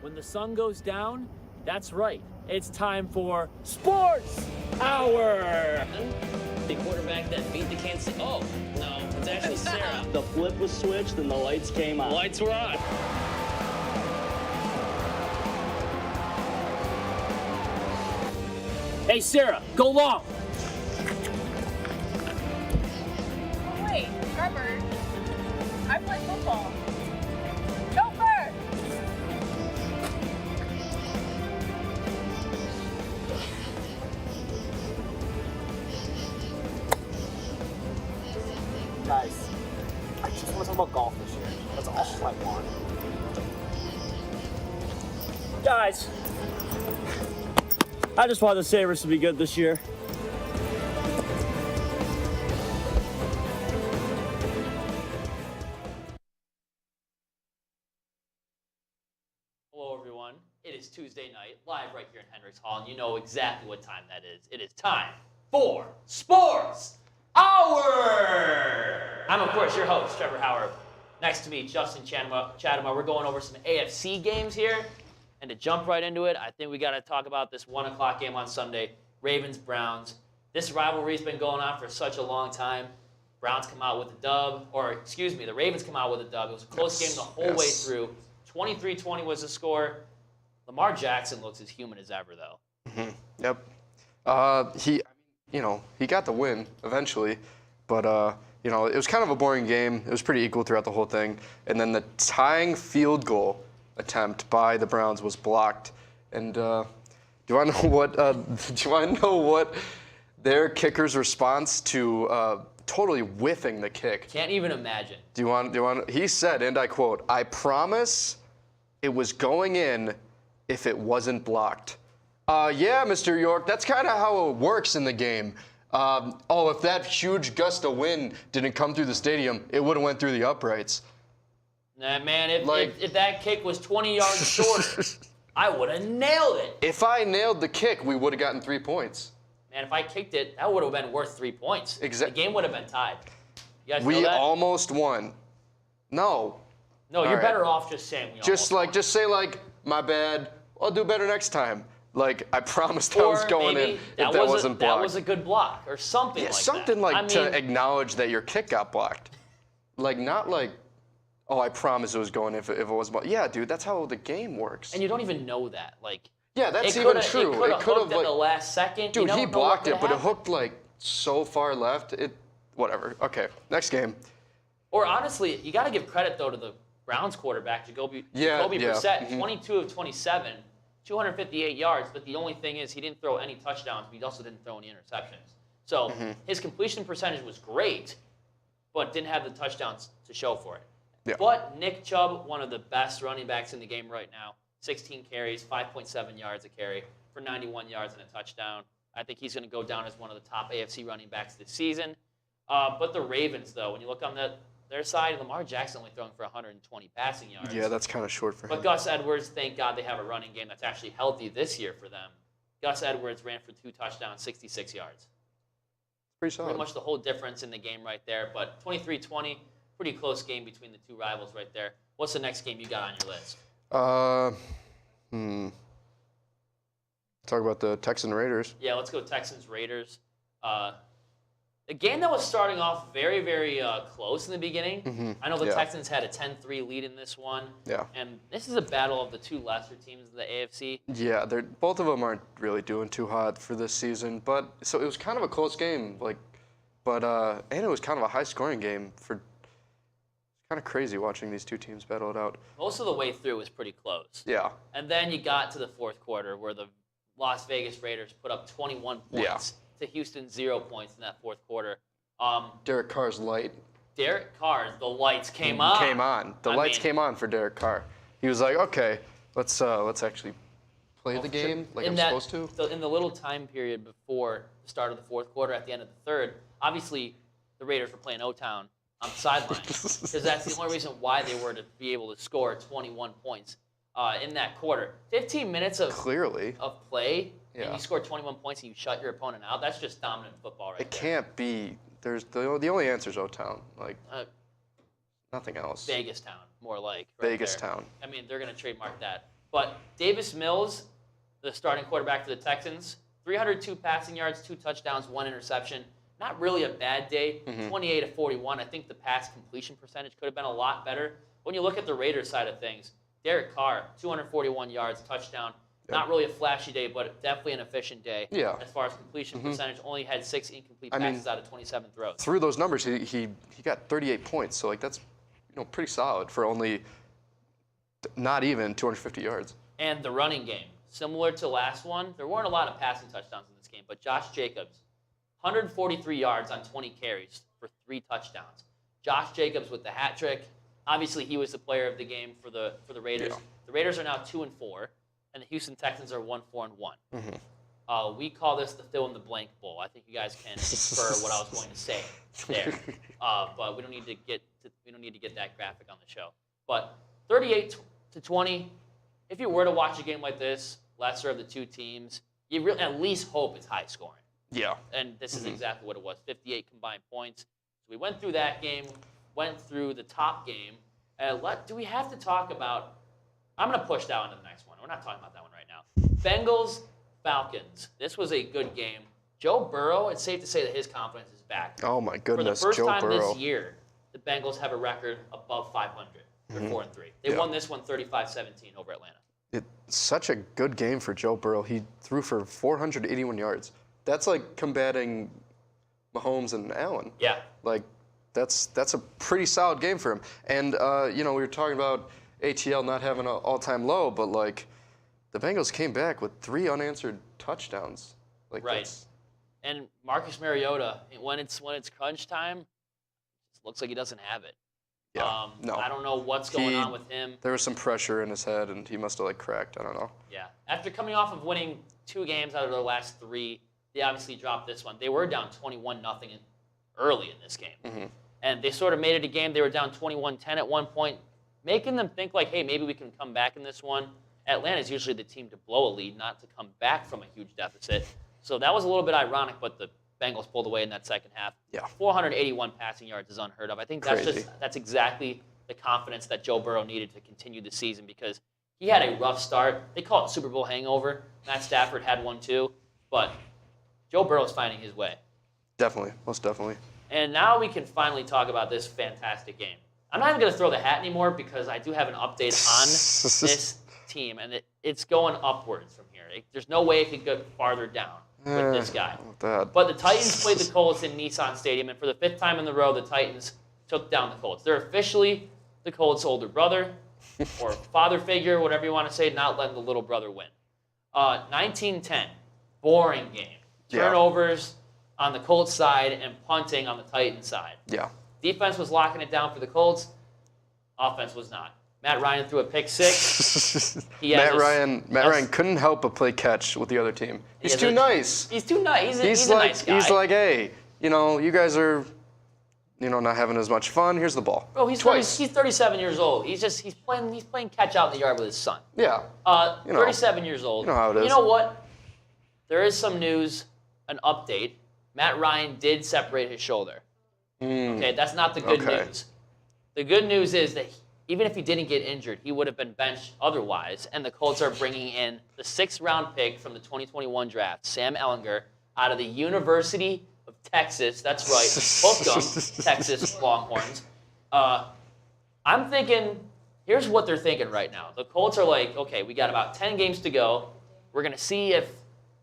When the sun goes down, that's right. It's time for Sports Hour. The quarterback that beat the Kansas City. Oh, no, it's actually Sarah. The flip was switched and the lights came on. The lights were on. Hey, Sarah, go long. Oh, wait, Trevor. I play football. Go first. Guys, I just want to talk about golf this year. That's all I want. Guys, I just want the Sabres to be good this year. Hello, everyone. It is Tuesday night, live right here in Hendricks Hall, and you know exactly what time that is. It is time for Sports Hour! I'm, of course, your host, Trevor Howard. Next to me, Justin Chattima. We're going over some AFC games here. And to jump right into it, I think we got to talk about this 1 o'clock game on Sunday, Ravens-Browns. This rivalry's been going on for such a long time. Browns come out with a dub, the Ravens come out with a dub. It was a close game the whole way through. 23-20 was the score. Lamar Jackson looks as human as ever, though. Mm-hmm. Yep. He got the win eventually, but it was kind of a boring game. It was pretty equal throughout the whole thing, and then the tying field goal attempt by the Browns was blocked. And do you want to know what their kicker's response to totally whiffing the kick? Can't even imagine. Do you want? He said, and I quote, "I promise it was going in if it wasn't blocked." Yeah, Mr. York, that's kind of how it works in the game. If that huge gust of wind didn't come through the stadium, it would have went through the uprights. Nah, man, if that kick was 20 yards shorter, I would have nailed it. If I nailed the kick, we would have gotten 3 points. Man, if I kicked it, that would have been worth 3 points. Exactly. The game would have been tied. You guys know We that? almost won. No, you're better off just saying we just almost won. just say my bad. I'll do better next time. I promised I was going in if that wasn't blocked. That was a good block, or something like that. Something to acknowledge that your kick got blocked. I promise it was going if it was blocked. Yeah, dude, that's how the game works. And you don't even know that. Yeah, that's even true. It could have at the last second. Dude, he blocked it, but it hooked so far left. Whatever. Okay, next game. Or honestly, you got to give credit though to the Browns quarterback, Jacoby Brissett, 22 of 27. 258 yards, but the only thing is he didn't throw any touchdowns, but he also didn't throw any interceptions. So his completion percentage was great, but didn't have the touchdowns to show for it. Yeah. But Nick Chubb, one of the best running backs in the game right now, 16 carries, 5.7 yards a carry for 91 yards and a touchdown. I think he's going to go down as one of the top AFC running backs this season. But the Ravens, though, when you look on their side, Lamar Jackson only throwing for 120 passing yards. Yeah, that's kind of short for him. But Gus Edwards, thank God they have a running game that's actually healthy this year for them. Gus Edwards ran for 2 touchdowns, 66 yards. Pretty solid. Pretty much the whole difference in the game right there. But 23-20, pretty close game between the two rivals right there. What's the next game you got on your list? Talk about the Texans Raiders. Yeah, let's go Texans Raiders. A game that was starting off very, very close in the beginning. Mm-hmm. I know the Texans had a 10-3 lead in this one. Yeah. And this is a battle of the two lesser teams in the AFC. Yeah, both of them aren't really doing too hot for this season. But so it was kind of a close game, and it was kind of a high-scoring game. It's kind of crazy watching these two teams battle it out. Most of the way through was pretty close. Yeah. And then you got to the fourth quarter where the Las Vegas Raiders put up 21 points. To Houston, 0 points in that fourth quarter. Derek Carr's light. The lights came on. The lights came on for Derek Carr. He was like, okay, let's actually play the game like I'm supposed to. So in the little time period before the start of the fourth quarter, at the end of the third, obviously the Raiders were playing O-Town on the sideline because that's the only reason why they were to be able to score 21 points in that quarter. 15 minutes of play. Yeah. And you score 21 points and you shut your opponent out. That's just dominant football right there. It can't be. There's the only answer is O-Town. Nothing else. Vegas Town, more like. Vegas Town. I mean, they're going to trademark that But Davis Mills, the starting quarterback for the Texans, 302 passing yards, 2 touchdowns, 1 interception. Not really a bad day. 28 of 41. I think the pass completion percentage could have been a lot better. When you look at the Raiders side of things, Derek Carr, 241 yards, touchdown. Not really a flashy day, but definitely an efficient day. Yeah. As far as completion percentage, only had 6 incomplete passes out of 27 throws. Through those numbers, he got 38 points. So like that's pretty solid for only not even 250 yards. And the running game, similar to last one, there weren't a lot of passing touchdowns in this game, but Josh Jacobs, 143 yards on 20 carries for 3 touchdowns. Josh Jacobs with the hat trick. Obviously, he was the player of the game for the Raiders. Yeah. The Raiders are now 2-4. And the Houston Texans are 1-4-1. We call this the fill in the blank bowl. I think you guys can infer what I was going to say there, but we don't need to get that graphic on the show. But 38-20. If you were to watch a game like this, lesser of the two teams, you really at least hope it's high scoring. Yeah. And this is exactly what it was: 58 combined points. So we went through that game, went through the top game, and do we have to talk about? I'm going to push that one to the next one. We're not talking about that one right now. Bengals, Falcons. This was a good game. Joe Burrow, it's safe to say that his confidence is back. Oh, my goodness, For the first Joe time Burrow. this year, the Bengals have a record above 500. They're 4-3. They won this one 35-17 over Atlanta. It's such a good game for Joe Burrow. He threw for 481 yards. That's like combating Mahomes and Allen. Yeah. Like, that's a pretty solid game for him. And, we were talking about ATL not having an all-time low, but like the Bengals came back with 3 unanswered touchdowns. Like Right. And Marcus Mariota, when it's crunch time, it looks like he doesn't have it. Yeah. No. I don't know what's going on with him. There was some pressure in his head, and he must have cracked. I don't know. Yeah. After coming off of winning 2 games out of their last 3, they obviously dropped this one. They were down 21-0 early in this game. And they sort of made it a game. They were down 21-10 at one point, making them think like, hey, maybe we can come back in this one. Atlanta is usually the team to blow a lead, not to come back from a huge deficit. So that was a little bit ironic, but the Bengals pulled away in that second half. Yeah. 481 passing yards is unheard of. I think that's exactly the confidence that Joe Burrow needed to continue the season, because he had a rough start. They call it Super Bowl hangover. Matt Stafford had one too, but Joe Burrow's finding his way. Definitely, most definitely. And now we can finally talk about this fantastic game. I'm not even going to throw the hat anymore, because I do have an update on this team, and it's going upwards from here. There's no way it could go farther down with this guy. Bad. But the Titans played the Colts in Nissan Stadium, and for the 5th time in a row, the Titans took down the Colts. They're officially the Colts' older brother, or father figure, whatever you want to say, not letting the little brother win. 19-10, boring game. Turnovers on the Colts side and punting on the Titans side. Yeah. Defense was locking it down for the Colts. Offense was not. Matt Ryan threw a pick 6. Matt Ryan couldn't help but play catch with the other team. He's too nice. He's too nice. He's a nice guy. He's like, hey, you guys are, not having as much fun. Here's the ball. Bro, he's 37 years old. He's playing catch out in the yard with his son. Yeah. 37 years old. You know how it is. You know what? There is some news, an update. Matt Ryan did separate his shoulder. Okay, that's not the good news. The good news is that even if he didn't get injured, he would have been benched otherwise, and the Colts are bringing in the 6th-round pick from the 2021 draft, Sam Ehlinger, out of the University of Texas. That's right, Hook'em, Texas Longhorns. I'm thinking, here's what they're thinking right now. The Colts are like, okay, we got about 10 games to go. We're going to see if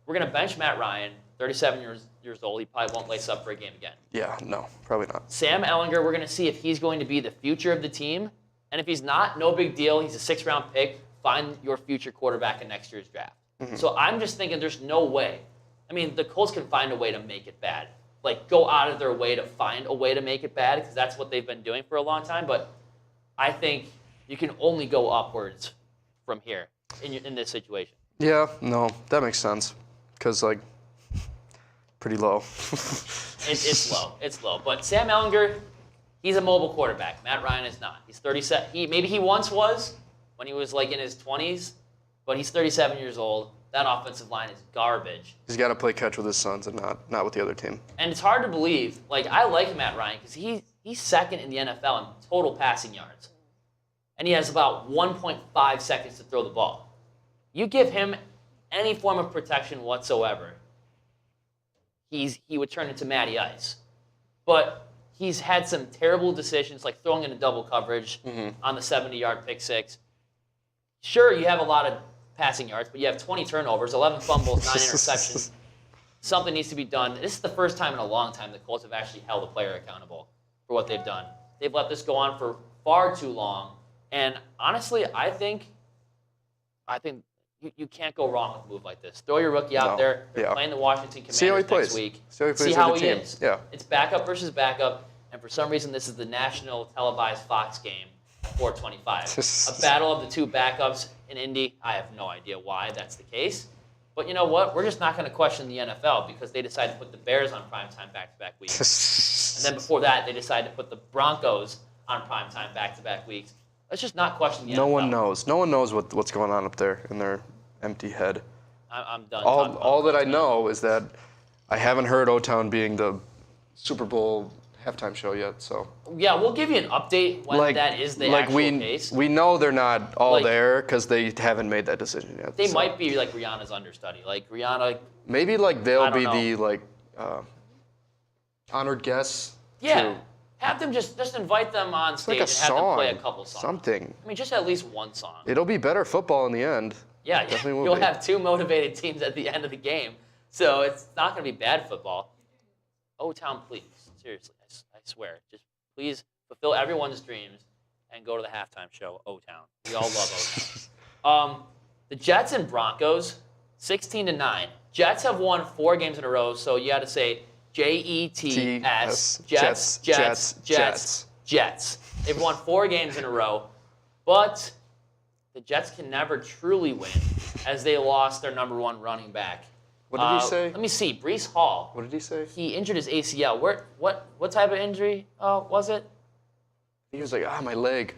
we're going to bench Matt Ryan, 37 years old. He probably won't lace up for a game again. Yeah, no, probably not. Sam Ehlinger, we're going to see if he's going to be the future of the team. And if he's not, no big deal. He's a 6th-round pick. Find your future quarterback in next year's draft. So I'm just thinking there's no way. I mean, the Colts can find a way to make it bad. Like, go out of their way to find a way to make it bad, because that's what they've been doing for a long time. But I think you can only go upwards from here in this situation. Yeah, no, that makes sense. Because, pretty low. It's low. It's low. But Sam Ehlinger, he's a mobile quarterback. Matt Ryan is not. He's 37. Maybe he once was when he was in his 20s, but he's 37 years old. That offensive line is garbage. He's got to play catch with his sons and not with the other team. And it's hard to believe. I like Matt Ryan because he's 2nd in the NFL in total passing yards. And he has about 1.5 seconds to throw the ball. You give him any form of protection whatsoever, he would turn into Matty Ice. But he's had some terrible decisions, like throwing in a double coverage on the 70-yard pick six. Sure, you have a lot of passing yards, but you have 20 turnovers, 11 fumbles, 9 interceptions. Something needs to be done. This is the first time in a long time the Colts have actually held a player accountable for what they've done. They've let this go on for far too long. And honestly, I think you can't go wrong with a move like this. Throw your rookie out there. They're playing the Washington Commanders next week. See how he is. Yeah. It's backup versus backup. And for some reason, this is the national televised Fox game, 425. A battle of the two backups in Indy. I have no idea why that's the case. But you know what? We're just not going to question the NFL because they decided to put the Bears on primetime back-to-back weeks. And then before that, they decided to put the Broncos on primetime back-to-back weeks. Let's just not question the NFL. No one knows. No one knows what's going on up there in their empty head. I'm done. All that I know is that I haven't heard O-Town being the Super Bowl halftime show yet. So yeah, we'll give you an update when that is the actual case. We know they're not all there because they haven't made that decision yet. They might be like Rihanna's understudy. Like Rihanna. Maybe like they'll be the honored guests. Yeah. Have them just invite them on stage and have them play a couple songs. Something. I mean, just at least one song. It'll be better football in the end. Yeah, Definitely you'll have two motivated teams at the end of the game. So it's not going to be bad football. O-Town, please. Seriously, I swear. Just please fulfill everyone's dreams and go to the halftime show, O-Town. We all love O-Town. The Jets and Broncos, 16-9. Jets have won 4 games in a row, so you got to say Jets, Jets. They've won 4 games in a row, but the Jets can never truly win as they lost their number 1 running back. What did he say? Let me see. Breece Hall. What did he say? He injured his ACL. What type of injury was it? He was like, my leg.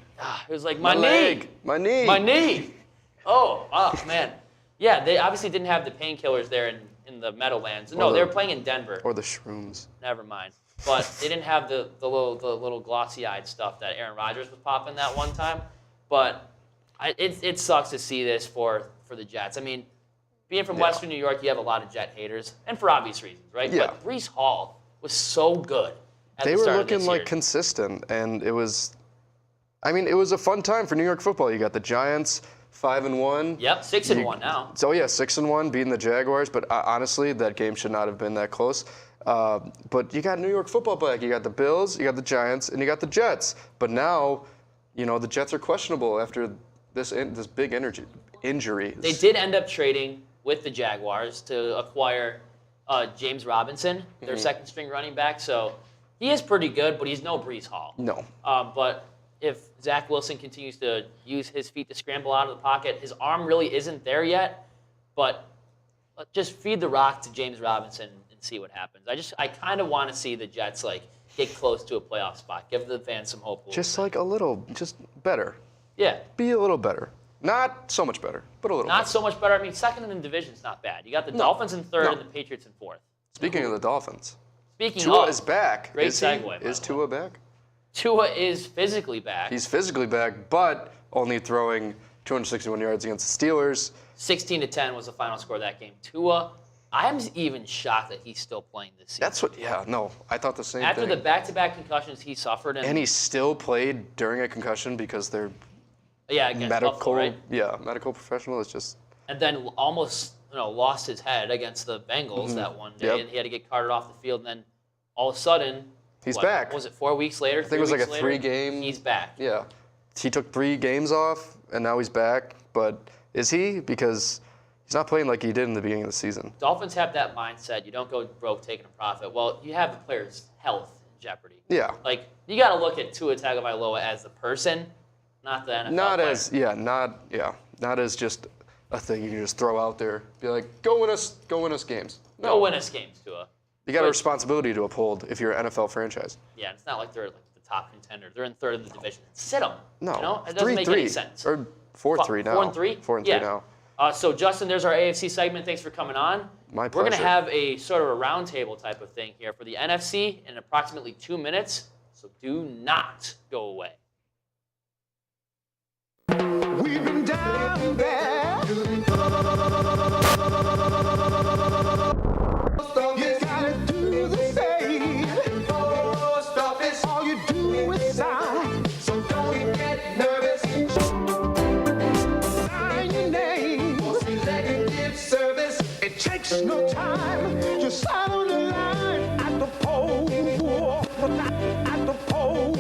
It was like, my knee. Leg. My knee. My knee. Oh, man. Yeah, they obviously didn't have the painkillers there in the Meadowlands. No, they were playing in Denver. Or the shrooms. Never mind. But they didn't have the little glossy-eyed stuff that Aaron Rodgers was popping that one time. But it sucks to see this for the Jets. I mean, being from Western New York, you have a lot of Jet haters, and for obvious reasons, right? Yeah. But Breece Hall was so good at They the were start looking of this like year. consistent, and it was a fun time for New York football. You got the Giants, 5-1. Yep, 6-1 now. So yeah, 6-1, beating the Jaguars. But honestly, that game should not have been that close. But you got New York football back. You got the Bills, you got the Giants, and you got the Jets. But now, the Jets are questionable after this big injury. They did end up trading with the Jaguars to acquire James Robinson, their second-string running back. So he is pretty good, but he's no Breece Hall. No. But if Zach Wilson continues to use his feet to scramble out of the pocket, his arm really isn't there yet. But just feed the rock to James Robinson and see what happens. I kind of want to see the Jets get close to a playoff spot. Give the fans some hope. Just better. Yeah. Be a little better. Not so much better, but a little Not better. so much better. I mean, second in the division's not bad. You got the Dolphins in third and the Patriots in fourth. Speaking of the Dolphins, Speaking Tua of, is back. Great is segue. Is Tua back? Tua is physically back. He's physically back, but only throwing 261 yards against the Steelers. 16-10 was the final score of that game. Tua, I'm even shocked that he's still playing this season. I thought the same After thing. the back-to-back concussions he suffered. And he still played during a concussion because they're against medical, Buffalo, right? Yeah, medical professional is just. And then almost lost his head against the Bengals that one day, and he had to get carted off the field. And then all of a sudden, he's back. Was it 4 weeks later? I think it was like a 3-game. He's back. Yeah, he took 3 games off, and now he's back. But is he? Because he's not playing like he did in the beginning of the season. Dolphins have that mindset. You don't go broke taking a profit. Well, you have the player's health in jeopardy. Yeah. You got to look at Tua Tagovailoa as the person, not the NFL player. Not as just a thing you can just throw out there. Be like, go win us games. No. Go win us games, Tua. You got a responsibility to uphold if you're an NFL franchise. Yeah, it's not like they're the top contender. They're in third in the division. Sit them. No. It doesn't make any sense. Or 4-3 now. 4-3? 4-3 now. So, Justin, there's our AFC segment. Thanks for coming on. My pleasure. We're going to have a sort of a roundtable type of thing here for the NFC in approximately 2 minutes. So do not go away. We've been down there. Takes no time, just sign on the line at the poll. At the poll.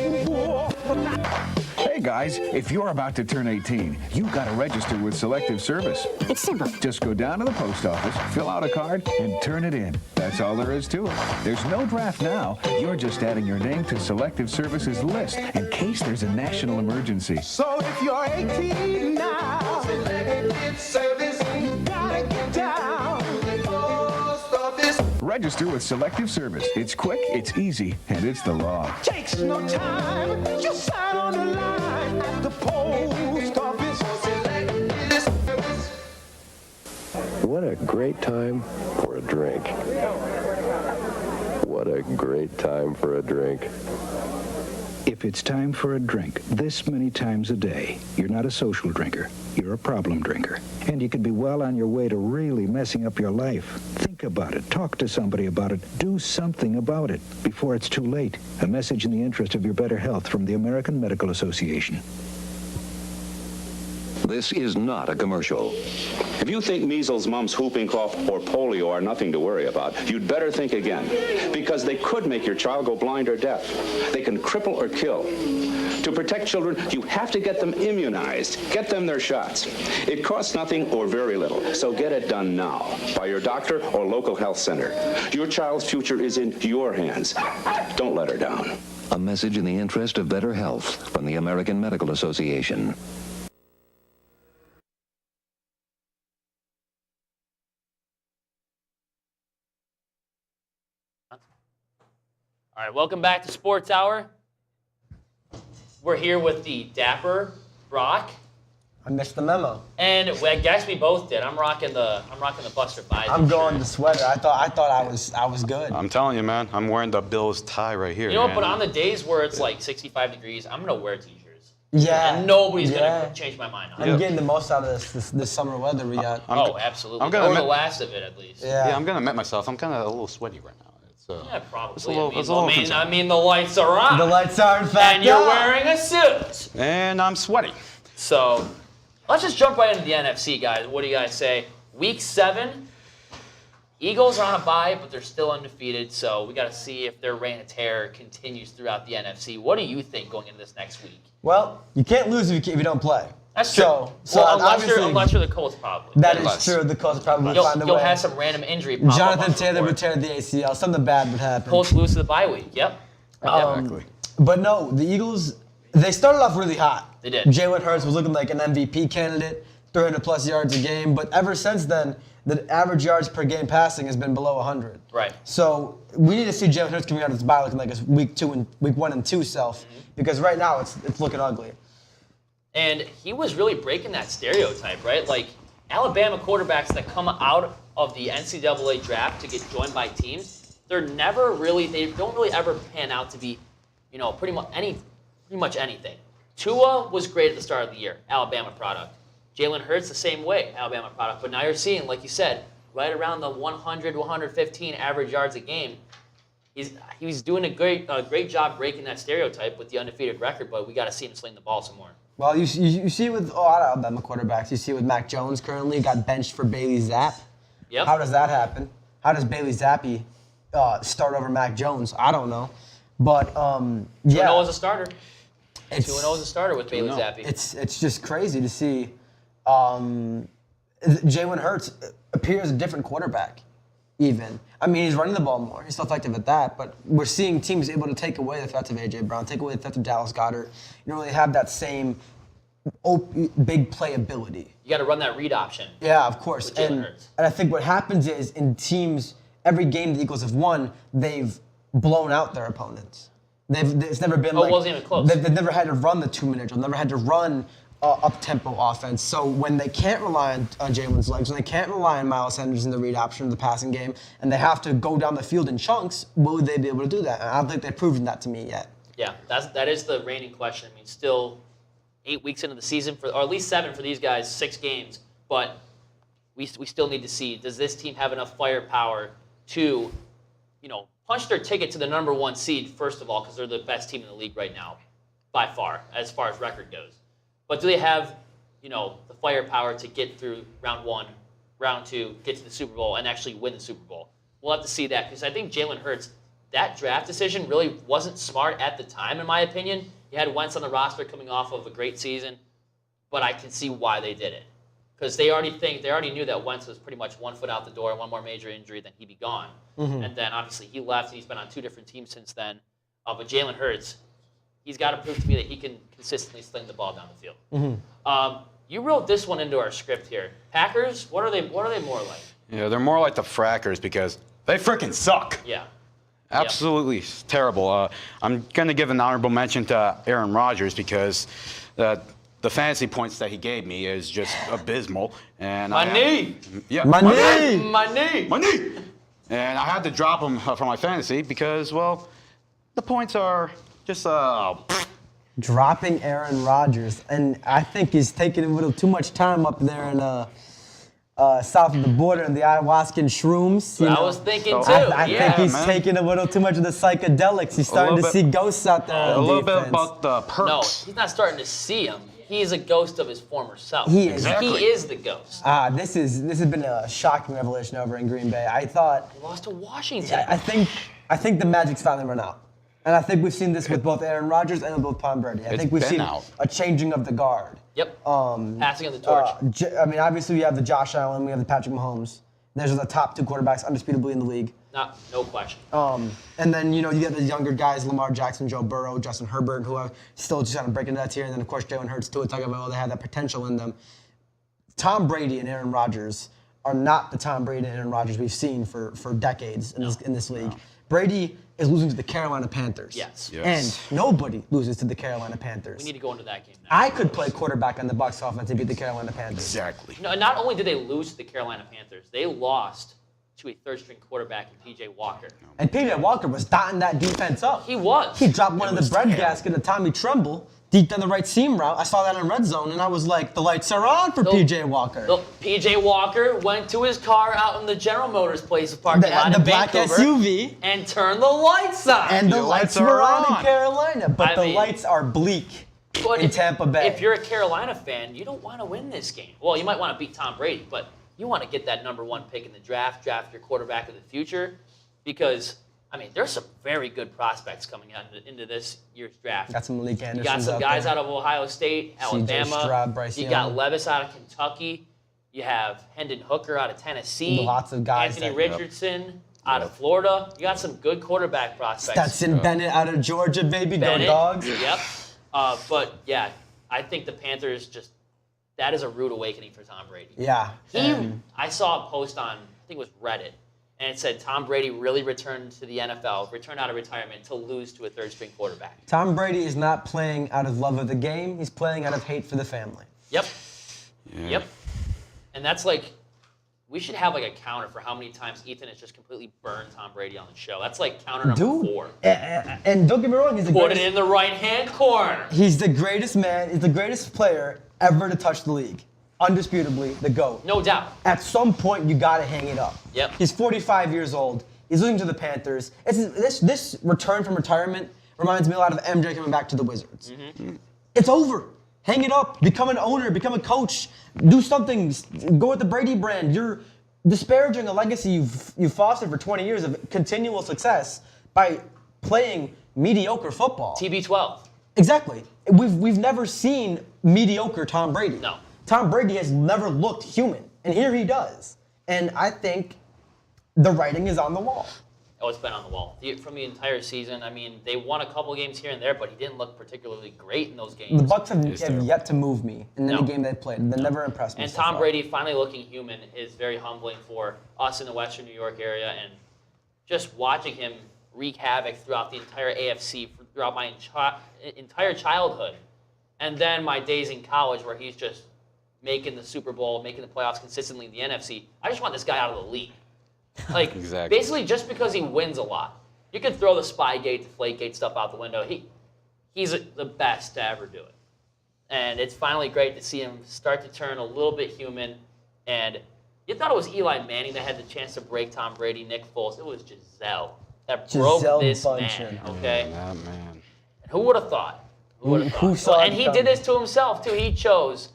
Hey guys, if you're about to turn 18, you've got to register with Selective Service. It's simple. Just go down to the post office, fill out a card, and turn it in. That's all there is to it. There's no draft now. You're just adding your name to Selective Service's list in case there's a national emergency. So if you're 18 now, Selective Service, you gotta get down to the post office. Register with Selective Service. It's quick, it's easy, and it's the law. Takes no time, just sign on the line at the post office. Selective Service. What a great time for a drink. What a great time for a drink. If it's time for a drink this many times a day, you're not a social drinker. You're a problem drinker. And you could be well on your way to really messing up your life. Think about it. Talk to somebody about it. Do something about it before it's too late. A message in the interest of your better health from the American Medical Association. This is not a commercial. If you think measles, mumps, whooping cough, or polio are nothing to worry about, you'd better think again, because they could make your child go blind or deaf. They can cripple or kill. To protect children, you have to get them immunized. Get them their shots. It costs nothing or very little, so get it done now by your doctor or local health center. Your child's future is in your hands. Don't let her down. A message in the interest of better health from the American Medical Association. All right, welcome back to Sports Hour. We're here with the dapper Brock. I missed the memo. And I guess we both did. I'm rocking the Buster Bison. I'm going the sweater. I thought I was good. I'm telling you, man. I'm wearing the Bills tie right here. You know what? Man. But on the days where it's like 65 degrees, I'm gonna wear t-shirts. Yeah. And nobody's gonna change my mind on it. I'm getting the most out of this summer weather we got. Absolutely. Or the last of it, at least. Yeah. I'm gonna admit myself. I'm kind of a little sweaty right now. Yeah, probably. It's a little I mean, the lights are on. The lights are, in fact, and you're wearing a suit. And I'm sweaty. So, let's just jump right into the NFC, guys. What do you guys say? Week 7, Eagles are on a bye, but they're still undefeated. So we got to see if their reign of terror continues throughout the NFC. What do you think going into this next week? Well, you can't lose if you don't play. That's true. So unless you're the Colts, probably. That is true. The Colts probably will find a way. You'll have some random injury pop Jonathan Taylor would tear the ACL. Something bad would happen. Colts lose to the bye week. Yep. Exactly. But no, the Eagles, they started off really hot. They did. Jalen Hurts was looking like an MVP candidate, 300-plus yards a game. But ever since then, the average yards per game passing has been below 100. Right. So we need to see Jalen Hurts coming out of his bye looking like his week 1 and 2 self. Because right now it's looking ugly. And he was really breaking that stereotype, right? Like, Alabama quarterbacks that come out of the NCAA draft to get joined by teams, they don't really ever pan out to be, pretty much anything. Tua was great at the start of the year, Alabama product. Jalen Hurts the same way, Alabama product. But now you're seeing, like you said, right around the 100 to 115 average yards a game. He's doing a great job breaking that stereotype with the undefeated record, but we got to see him sling the ball some more. Well, you see it with a lot of Alabama quarterbacks. You see it with Mac Jones currently, got benched for Bailey Zapp. Yep. How does that happen? How does Bailey Zappi start over Mac Jones? I don't know. But, 2-0 as a starter. 2-0 as a starter with Bailey Zappi. It's just crazy to see Jalen Hurts appears a different quarterback, even. I mean, he's running the ball more. He's still effective at that, but we're seeing teams able to take away the threats of A.J. Brown, take away the threats of Dallas Goedert. You don't really have that same big play ability. You got to run that read option. Yeah, of course. And I think what happens is in teams, every game the Eagles have won, they've blown out their opponents. It's never been it wasn't even close. They've never had to run the 2-minute drill, never had to run up-tempo offense. So when they can't rely on Jalen's legs, when they can't rely on Miles Sanders in the read option of the passing game, and they have to go down the field in chunks, will they be able to do that? And I don't think they've proven that to me yet. Yeah, that is the reigning question. I mean, still 8 weeks into the season, or at least 7 for these guys, 6 games. But we still need to see, does this team have enough firepower to, punch their ticket to the number 1 seed, first of all, because they're the best team in the league right now, by far as record goes. But do they have, the firepower to get through round 1 round 2, get to the Super Bowl, and actually win the Super Bowl. We'll have to see that because I think Jalen Hurts, that draft decision really wasn't smart at the time, in my opinion. You had Wentz on the roster coming off of a great season, but I can see why they did it. Because they already knew that Wentz was pretty much 1 foot out the door, one more major injury, then he'd be gone. And then obviously he left, and he's been on 2 different teams since then. But Jalen Hurts, he's got to prove to me that he can consistently sling the ball down the field. You wrote this one into our script here. Packers, what are they more like? Yeah, they're more like the Frackers because they freaking suck. Yeah. Absolutely terrible. I'm going to give an honorable mention to Aaron Rodgers because the fantasy points that he gave me is just abysmal. And My knee! And I had to drop him from my fantasy because, well, the points are just dropping Aaron Rodgers, and I think he's taking a little too much time up there in south of the border in the ayahuasca and shrooms. I was thinking too. I think he's taking a little too much of the psychedelics. He's starting to see ghosts out there. A little bit about the perks. No, he's not starting to see them. He's a ghost of his former self. He is. He is the ghost. This has been a shocking revelation over in Green Bay. I thought he lost to Washington. I think the magic's finally run out. And I think we've seen this with both Aaron Rodgers and with both Tom Brady. I think we've seen a changing of the guard. Yep. Passing of the torch. Obviously we have the Josh Allen, we have the Patrick Mahomes. Those are the top 2 quarterbacks undisputably in the league. No question. And then, you have the younger guys, Lamar Jackson, Joe Burrow, Justin Herbert, who are still just kind of breaking into that tier. And then, of course, Jalen Hurts, too. Talking about, they have that potential in them. Tom Brady and Aaron Rodgers are not the Tom Brady and Aaron Rodgers we've seen for decades in this league. Brady is losing to the Carolina Panthers. Yes. And nobody loses to the Carolina Panthers. We need to go into that game now. I could play quarterback on the Bucs offense and beat the Carolina Panthers. Exactly. No, not only did they lose to the Carolina Panthers, they lost to a third-string quarterback in P.J. Walker. And P.J. Walker was dotting that defense up. He was. He dropped one of the bread gasket of Tommy Tremble deep down the right seam route. I saw that in red zone, and I was like, the lights are on for P.J. Walker. P.J. Walker went to his car out in the General Motors place parking lot the in black Vancouver SUV. And turned the lights on. And the lights were on in Carolina, but the lights are bleak in Tampa Bay. If you're a Carolina fan, you don't want to win this game. Well, you might want to beat Tom Brady, but you want to get that number 1 pick in the draft your quarterback of the future, because there's some very good prospects coming out into this year's draft. Got some Malik Anderson. You got some guys out of Ohio State, Alabama. Stroud, Bryce you got Levis out of Kentucky. You have Hendon Hooker out of Tennessee. Lots of guys. Anthony Richardson out of Florida. You got some good quarterback prospects. Stetson Bennett out of Georgia, baby. Bennett, go Dogs. Yep. But yeah, I think the Panthers that is a rude awakening for Tom Brady. Yeah. I saw a post on, I think it was Reddit, and it said Tom Brady really returned to the NFL, returned out of retirement to lose to a third-string quarterback. Tom Brady is not playing out of love of the game. He's playing out of hate for the family. Yep. Yeah. Yep. And that's we should have a counter for how many times Ethan has just completely burned Tom Brady on the show. That's counter number 4. And don't get me wrong, he's the Put greatest. It in the right-hand corner. He's the greatest man. He's the greatest player ever to touch the league. Undisputably, the GOAT. No doubt. At some point, you got to hang it up. Yep. He's 45 years old. He's losing to the Panthers. This return from retirement reminds me a lot of MJ coming back to the Wizards. Mm-hmm. It's over. Hang it up. Become an owner. Become a coach. Do something. Go with the Brady brand. You're disparaging a legacy you've fostered for 20 years of continual success by playing mediocre football. TB12. Exactly. We've never seen mediocre Tom Brady. No. Tom Brady has never looked human, and here he does. And I think the writing is on the wall. Oh, it's been on the wall. From the entire season, they won a couple games here and there, but he didn't look particularly great in those games. The Bucs have yet to move me in any game they've played. They never impressed me. And so Tom far. Brady finally looking human is very humbling for us in the Western New York area, and just watching him wreak havoc throughout the entire AFC, throughout my entire childhood, and then my days in college where he's just making the Super Bowl, making the playoffs consistently in the NFC. I just want this guy out of the league. Exactly. Basically, just because he wins a lot. You can throw the Spygate, Deflategate stuff out the window. He's the best to ever do it. And it's finally great to see him start to turn a little bit human. And you thought it was Eli Manning that had the chance to break Tom Brady, Nick Foles. It was Giselle that broke this man, okay? That man. And who would have thought? Who saw and he did this to himself, too. He chose,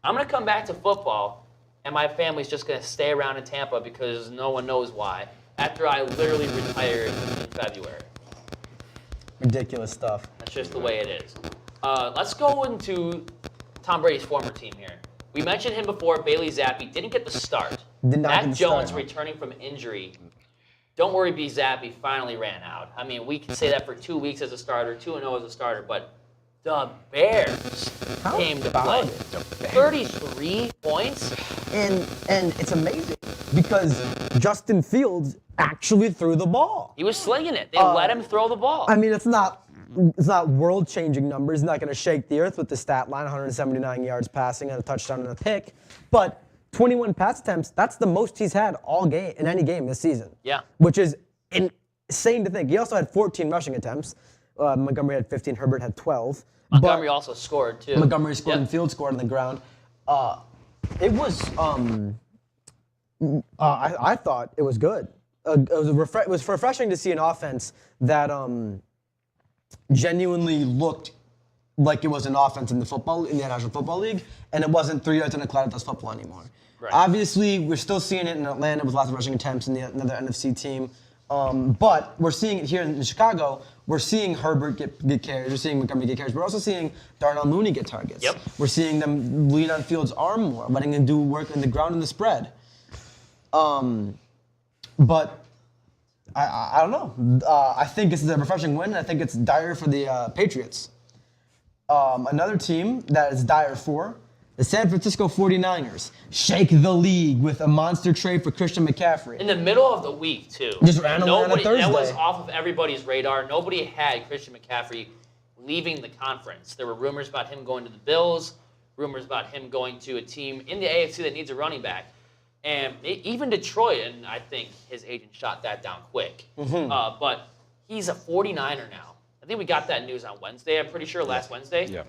I'm going to come back to football, and my family's just going to stay around in Tampa because no one knows why, after I literally retired in February. Ridiculous stuff. That's just the way it is. Let's go into Tom Brady's former team here. We mentioned him before. Bailey Zappi didn't get the start. Mac Jones returning from injury. Don't worry, B. Zappi finally ran out. I mean, we can say that for 2 weeks as a starter, 2-0 as a starter, but the Bears came to play. 33 points. And it's amazing because Justin Fields actually threw the ball. He was slinging it. They let him throw the ball. I mean, it's not world-changing numbers. It's not going to shake the earth with the stat line, 179 yards passing and a touchdown and a pick. But 21 pass attempts, that's the most he's had all game in any game this season. Yeah. Which is insane to think. He also had 14 rushing attempts. Montgomery had 15. Herbert had 12. Montgomery also scored, too. Montgomery scored and Fields scored on the ground. It was, I thought it was good. It was refreshing to see an offense that genuinely looked like it was an offense in the National Football League, and it wasn't 3 yards in a cloud that does football anymore. Right. Obviously, we're still seeing it in Atlanta with lots of rushing attempts in another NFC team. But we're seeing it here in Chicago. We're seeing Herbert get carries. We're seeing Montgomery get carries. We're also seeing Darnell Mooney get targets. Yep. We're seeing them lean on Fields' arm more, letting him do work in the ground and the spread. But I don't know. I think this is a refreshing win. I think it's dire for the Patriots. Another team that is dire for the San Francisco 49ers shake the league with a monster trade for Christian McCaffrey. In the middle of the week, too. Just ran away on a Thursday. That was off of everybody's radar. Nobody had Christian McCaffrey leaving the conference. There were rumors about him going to the Bills, rumors about him going to a team in the AFC that needs a running back. And even Detroit, and I think his agent shot that down quick. But he's a 49er now. I think we got that news on Wednesday, I'm pretty sure, last Wednesday. Yeah.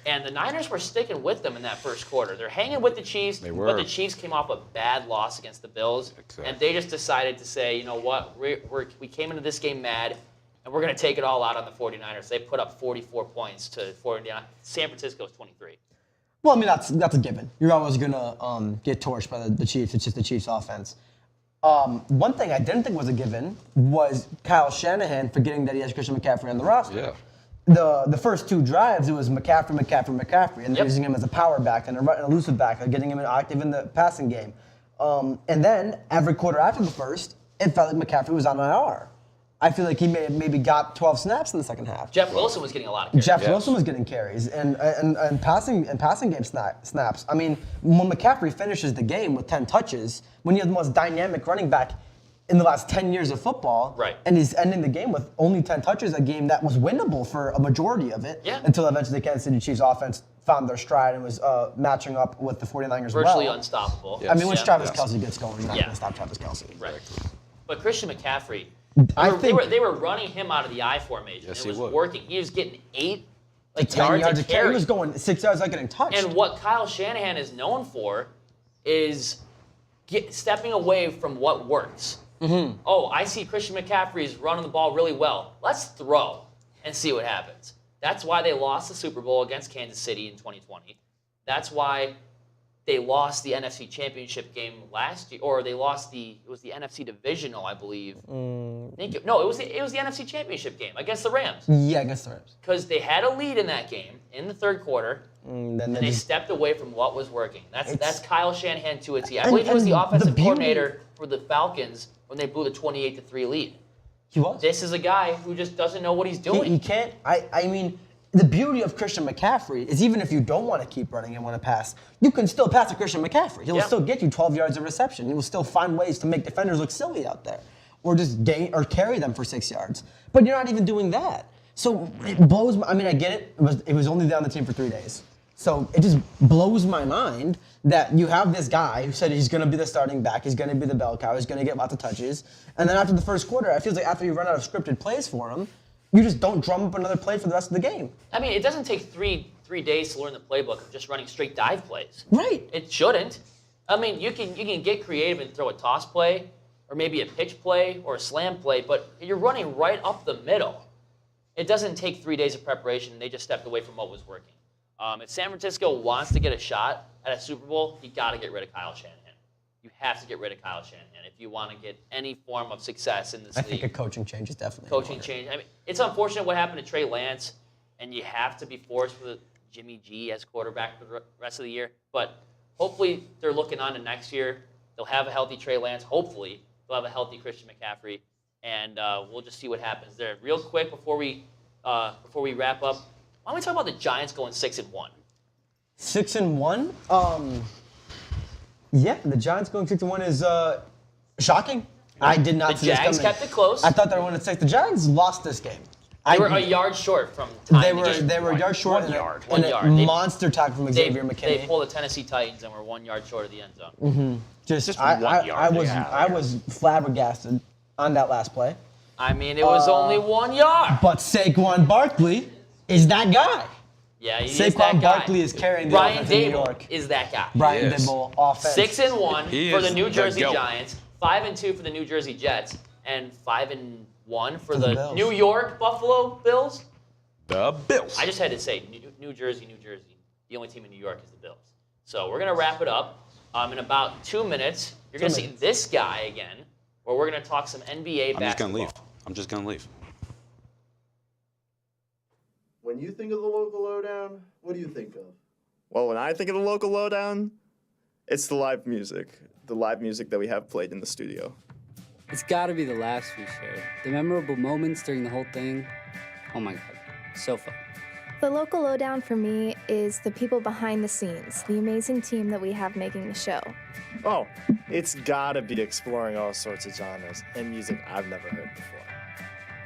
And the Niners were sticking with them in that first quarter. They're hanging with the Chiefs, but the Chiefs came off a bad loss against the Bills. Exactly. And they just decided to say, you know what, we came into this game mad, and we're going to take it all out on the 49ers. They put up 44 points to 49. San Francisco's 23. Well, I mean, that's a given. You're always going to get torched by the Chiefs. It's just the Chiefs' offense. One thing I didn't think was a given was Kyle Shanahan forgetting that he has Christian McCaffrey on the roster. Yeah. The first 2 drives, it was McCaffrey, and they're using him as a power back and an elusive back, and getting him active in the passing game. And then every quarter after the first, it felt like McCaffrey was on IR. I feel like he maybe got 12 snaps in the second half. Jeff Wilson was getting a lot of carries. Jeff Wilson was getting carries and passing game snaps. I mean, when McCaffrey finishes the game with 10 touches, when you have the most dynamic running back in the last 10 years of football, right, and he's ending the game with only 10 touches, a game that was winnable for a majority of it, until eventually the Kansas City Chiefs offense found their stride and was matching up with the 49ers virtually unstoppable. I mean, once Travis Kelce gets going, you're not going to stop Travis Kelce. Right. But Christian McCaffrey, they were running him out of the I formation. Yes, it was working. He was getting 8 yards a carry. He was going 6 yards not getting touched. And what Kyle Shanahan is known for is stepping away from what works. Oh, I see Christian McCaffrey's running the ball really well. Let's throw and see what happens. That's why they lost the Super Bowl against Kansas City in 2020. That's why they lost the NFC Championship game last year, or they lost it was the NFC Divisional, I believe. It was the NFC Championship game against the Rams. Yeah, against the Rams. Because they had a lead in that game in the third quarter, and they stepped away from what was working. That's Kyle Shanahan to a T. I believe he was the offensive coordinator for the Falcons when they blew the 28-3 lead. He was. This is a guy who just doesn't know what he's doing. He can't. I mean, the beauty of Christian McCaffrey is even if you don't want to keep running and want to pass, you can still pass to Christian McCaffrey. He'll still get you 12 yards of reception. He will still find ways to make defenders look silly out there, or just carry them for 6 yards. But you're not even doing that. So it blows. I mean, I get it. It was only on the team for 3 days. So it just blows my mind that you have this guy who said he's going to be the starting back, he's going to be the bell cow, he's going to get lots of touches, and then after the first quarter, it feels like after you run out of scripted plays for him, you just don't drum up another play for the rest of the game. I mean, it doesn't take three days to learn the playbook of just running straight dive plays. Right. It shouldn't. I mean, you can get creative and throw a toss play, or maybe a pitch play, or a slam play, but you're running right up the middle. It doesn't take 3 days of preparation. They just stepped away from what was working. If San Francisco wants to get a shot at a Super Bowl, you got to get rid of Kyle Shanahan. You have to get rid of Kyle Shanahan if you want to get any form of success in this league. I think a coaching change is definitely coaching change. I mean, it's unfortunate what happened to Trey Lance, and you have to be forced with Jimmy G as quarterback for the rest of the year. But hopefully they're looking on to next year. They'll have a healthy Trey Lance. Hopefully they'll have a healthy Christian McCaffrey, and we'll just see what happens there. Real quick before we wrap up, why don't we talk about the Giants going 6-1? 6-1? Yeah, the Giants going 6-1 is shocking. I did not see this coming. The Jags kept it close. I thought they were going to 6. The Giants lost this game. They were a yard short from tying the game. They were a yard short. One yard. Monster tackle from Xavier McKinney. They pulled the Tennessee Titans and were 1 yard short of the end zone. Mm-hmm. Just 1 yard. I was flabbergasted on that last play. I mean, it was only 1 yard. But Saquon Barkley is that guy. Yeah, he is that Saquon guy. Barkley is carrying the Brian offense in New Dable York. is that guy. Brian Dable offense. 6-1 for the New Jersey Giants, 5-2 for the New Jersey Jets, and 5-1 for the New York Buffalo Bills. The Bills. I just had to say New Jersey. The only team in New York is the Bills. So we're gonna wrap it up. In about 2 minutes, you're gonna see this guy again, where we're gonna talk some NBA basketball. I'm just gonna leave. When you think of the local lowdown, what do you think of? Well, when I think of the local lowdown, it's the live music that we have played in the studio. It's got to be the laughs we shared. The memorable moments during the whole thing. Oh my God, so fun. The local lowdown for me is the people behind the scenes, the amazing team that we have making the show. Oh, it's got to be exploring all sorts of genres and music I've never heard before.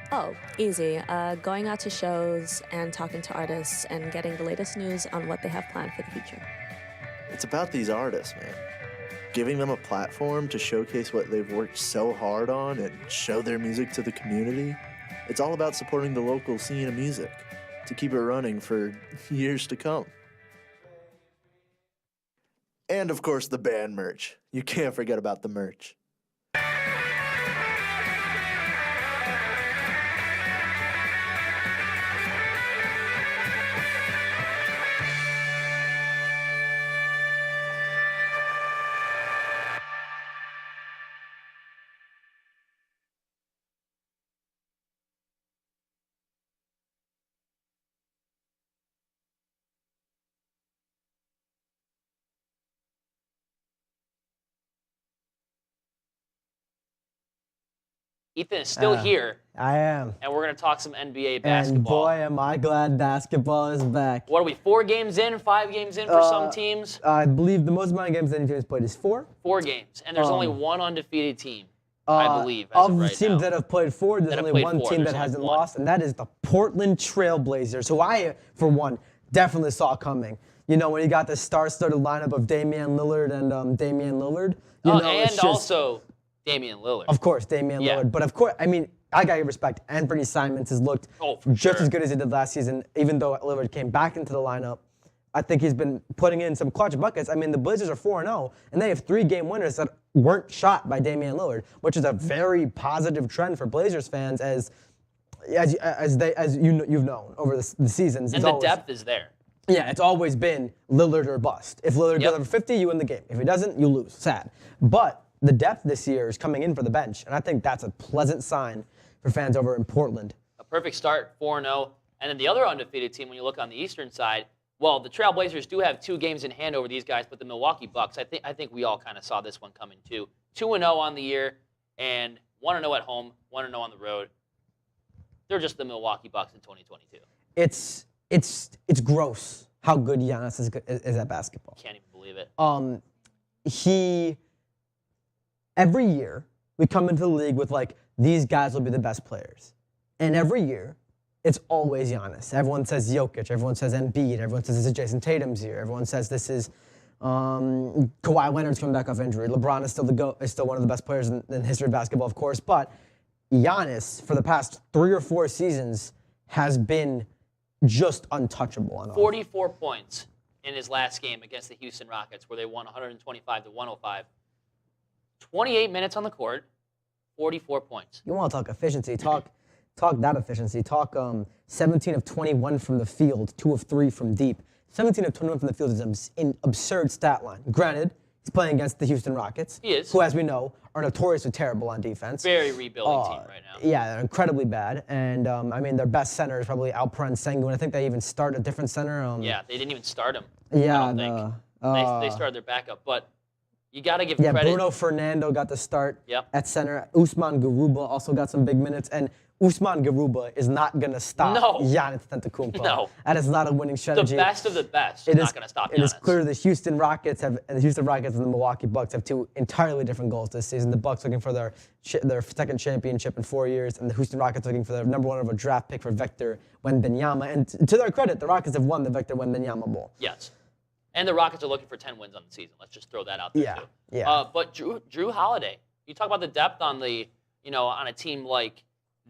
Oh, easy. Going out to shows and talking to artists and getting the latest news on what they have planned for the future. It's about these artists, man. Giving them a platform to showcase what they've worked so hard on and show their music to the community. It's all about supporting the local scene of music to keep it running for years to come. And of course, the band merch. You can't forget about the merch. Ethan is still here. I am. And we're going to talk some NBA basketball. And boy, am I glad basketball is back. What are we, 4 games in, 5 games in for some teams? I believe the most amount of games any team has played is 4. 4 games. And there's only one undefeated team, I believe, as of right the teams now. that have played 4, there's only one team that hasn't lost, and that is the Portland Trailblazers, who I, for one, definitely saw coming. You know, when you got the star-studded lineup of Damian Lillard and Damian Lillard. And also Damian Lillard. Of course, Damian Lillard. But of course, I mean, I got to give respect. Anthony Simons has looked just as good as he did last season, even though Lillard came back into the lineup. I think he's been putting in some clutch buckets. I mean, the Blazers are 4-0, and they have 3 game winners that weren't shot by Damian Lillard, which is a very positive trend for Blazers fans, as you've known over the seasons. And the depth is there. Yeah, it's always been Lillard or bust. If Lillard goes over 50, you win the game. If he doesn't, you lose. Sad. But the depth this year is coming in for the bench, and I think that's a pleasant sign for fans over in Portland. A perfect start, 4-0. And then the other undefeated team, when you look on the eastern side, well, the Trailblazers do have 2 games in hand over these guys, but the Milwaukee Bucks, I think we all kind of saw this one coming too. 2-0 on the year, and 1-0 at home, 1-0 on the road. They're just the Milwaukee Bucks in 2022. It's gross how good Giannis is at basketball. Can't even believe it. Every year, we come into the league with, like, these guys will be the best players. And every year, it's always Giannis. Everyone says Jokic. Everyone says Embiid. Everyone says this is Jason Tatum's year. Everyone says this is Kawhi Leonard's coming back off injury. LeBron is still one of the best players in the history of basketball, of course. But Giannis, for the past 3 or 4 seasons, has been just untouchable on offense. 44 points in his last game against the Houston Rockets, where they won 125-105. 28 minutes on the court, 44 points. You want to talk efficiency? Talk that efficiency. Talk 17 of 21 from the field, 2 of 3 from deep, 17 of 21 from the field is an absurd stat line. Granted, he's playing against the Houston Rockets. He is. Who, as we know, are notoriously terrible on defense. Very rebuilding team right now. Yeah, they're incredibly bad. And, I mean, their best center is probably Alperen Sengun. I think they even start a different center. Yeah, they didn't even start him. Yeah, I don't think. They started their backup. But you got to give yeah, credit. Bruno Fernando got the start Yep. at center. Usman Garuba also got some big minutes. And Usman Garuba is not going to stop Giannis Antetokounmpo. No. That is not a winning strategy. The best of the best is not going to stop Giannis. It is clear the Houston Rockets and the Milwaukee Bucks have two entirely different goals this season. The Bucks looking for their second championship in 4 years, and the Houston Rockets looking for their number one overall draft pick for Victor Wembanyama. And to their credit, the Rockets have won the Victor Wembanyama Bowl. Yes. And the Rockets are looking for 10 wins on the season. Let's just throw that out there, too. Yeah. But Drew Holiday, you talk about the depth on on a team like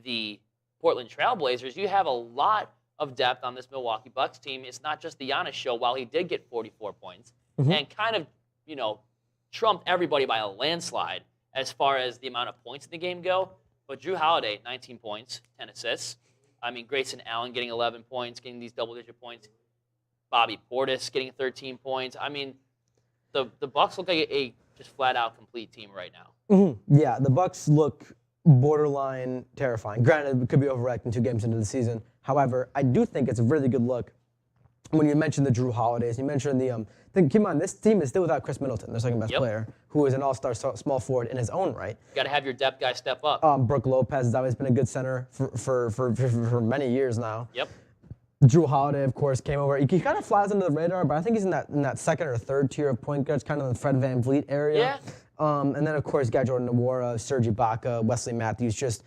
the Portland Trailblazers, you have a lot of depth on this Milwaukee Bucks team. It's not just the Giannis show. While he did get 44 points and kind of, trumped everybody by a landslide as far as the amount of points in the game go, but Drew Holiday, 19 points, 10 assists. I mean, Grayson Allen getting 11 points, getting these double-digit points. Bobby Portis getting 13 points. I mean, the Bucks look like a just flat-out complete team right now. Yeah, the Bucks look borderline terrifying. Granted, it could be overreacting 2 games into the season. However, I do think it's a really good look when you mentioned the Drew Holidays. You mentioned keep in mind, this team is still without Chris Middleton, their second best player, who is an all-star small forward in his own right. You got to have your depth guy step up. Brooke Lopez has always been a good center for many years now. Yep. Drew Holiday, of course, came over. He kind of flies under the radar, but I think he's in that second or third tier of point guards, kind of in the Fred VanVleet area. Yeah. And then, of course, you got Jordan Nwora, Serge Ibaka, Wesley Matthews, just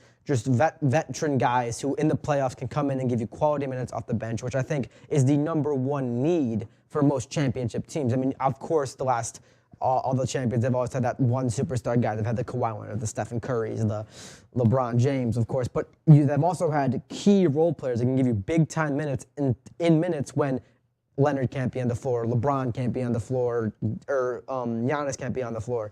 veteran guys who in the playoffs can come in and give you quality minutes off the bench, which I think is the number one need for most championship teams. I mean, of course, all the champions, they've always had that one superstar guy. They've had the Kawhi Leonard, the Stephen Currys, the LeBron James, of course. But they've also had key role players that can give you big-time minutes in minutes when Leonard can't be on the floor, LeBron can't be on the floor, or Giannis can't be on the floor.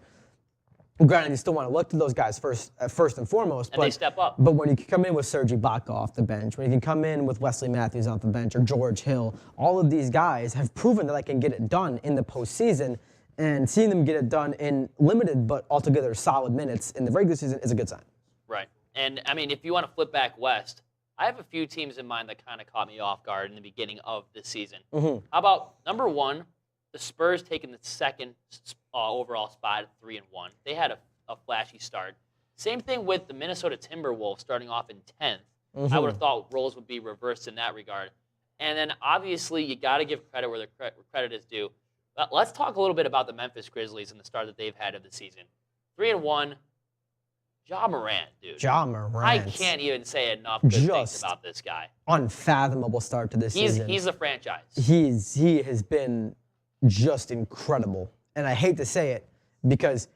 Granted, you still want to look to those guys first and foremost. And they step up. But when you can come in with Serge Ibaka off the bench, when you can come in with Wesley Matthews off the bench, or George Hill, all of these guys have proven that they can get it done in the postseason. And seeing them get it done in limited but altogether solid minutes in the regular season is a good sign. Right. And, I mean, if you want to flip back west, I have a few teams in mind that kind of caught me off guard in the beginning of this season. How about number 1, the Spurs taking the second overall spot at 3-1. They had a flashy start. Same thing with the Minnesota Timberwolves starting off in 10th. I would have thought roles would be reversed in that regard. And then, obviously, you got to give credit where the credit is due. Let's talk a little bit about the Memphis Grizzlies and the start that they've had of the season. 3-1. Ja Morant, dude. Ja Morant. I can't even say enough good things about this guy. Unfathomable start to this season. He's the franchise. He has been just incredible. And I hate to say it because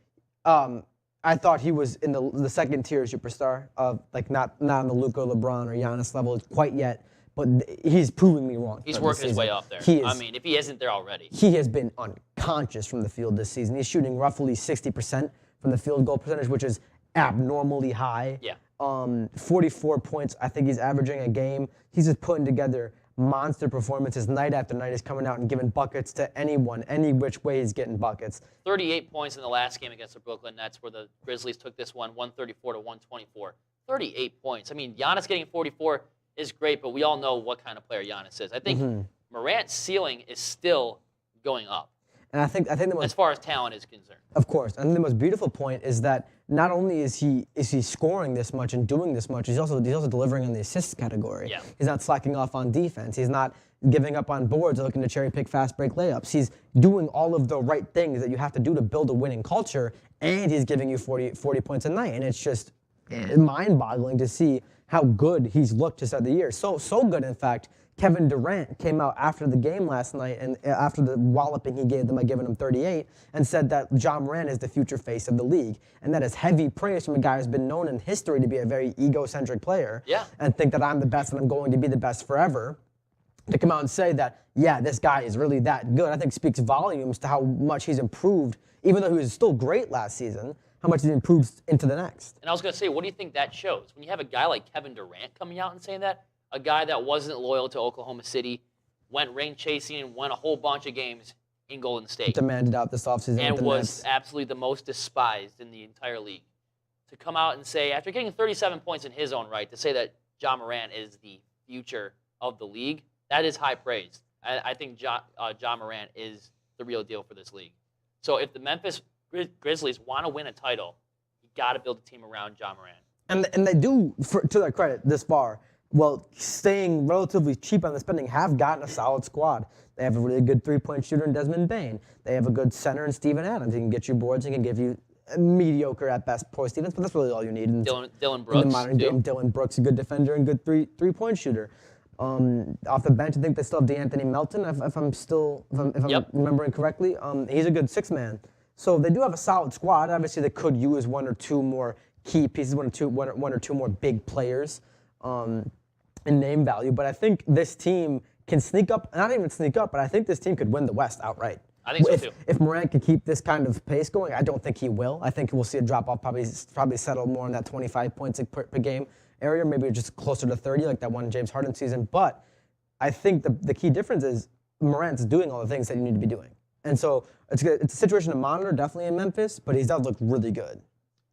I thought he was in the second tier superstar of not on the Luka, LeBron, or Giannis level quite yet. But he's proving me wrong. He's working his way up there. I mean, if he isn't there already. He has been unconscious from the field this season. He's shooting roughly 60% from the field goal percentage, which is abnormally high. Yeah. 44 points, I think he's averaging a game. He's just putting together monster performances night after night. He's coming out and giving buckets to anyone, any which way he's getting buckets. 38 points in the last game against the Brooklyn Nets, where the Grizzlies took this one 134 to 124. 38 points. I mean, Giannis getting 44 is great, but we all know what kind of player Giannis is. I think Morant's ceiling is still going up. And I think the most, as far as talent is concerned. Of course. And the most beautiful point is that not only is he scoring this much and doing this much, he's also delivering in the assists category. Yeah. He's not slacking off on defense. He's not giving up on boards or looking to cherry pick fast break layups. He's doing all of the right things that you have to do to build a winning culture, and he's giving you 40 points a night. And it's just mind-boggling to see how good he's looked to start the year. So good, in fact, Kevin Durant came out after the game last night and after the walloping he gave them by giving them 38 and said that Ja Morant is the future face of the league. And that is heavy praise from a guy who's been known in history to be a very egocentric player and think that I'm the best and I'm going to be the best forever. To come out and say that, yeah, this guy is really that good, I think speaks volumes to how much he's improved, even though he was still great last season, how much he's improved into the next. And I was going to say, what do you think that shows? When you have a guy like Kevin Durant coming out and saying that, a guy that wasn't loyal to Oklahoma City, went ring chasing and won a whole bunch of games in Golden State. Demanded out this offseason. And with the was Nets. absolutely the most despised in the entire league. To come out and say, after getting 37 points in his own right, to say that Ja Morant is the future of the league, that is high praise. I think Ja Morant is the real deal for this league. So if the Memphis Grizzlies want to win a title, you got to build a team around Ja Morant. And they do, to their credit, this far, well, staying relatively cheap on the spending, have gotten a solid squad. They have a really good three-point shooter in Desmond Bane. They have a good center in Steven Adams. He can get you boards. He can give you a mediocre at best post defense, but that's really all you need. Dylan Brooks, in the modern game, Dylan Brooks, a good defender and good three-point shooter. Off the bench, I think they still have DeAnthony Melton, if I'm remembering correctly. He's a good six-man. So they do have a solid squad. Obviously, they could use one or two more key pieces, one or two more big players in name value. But I think this team can sneak up, not even sneak up, but I think this team could win the West outright. I think so too. If Morant can keep this kind of pace going, I don't think he will. I think we'll see a drop-off, probably settle more in that 25 points per game area, maybe just closer to 30, like that one James Harden season. But I think the key difference is Morant's doing all the things that you need to be doing. And so it's a situation to monitor, definitely in Memphis, but he does look really good.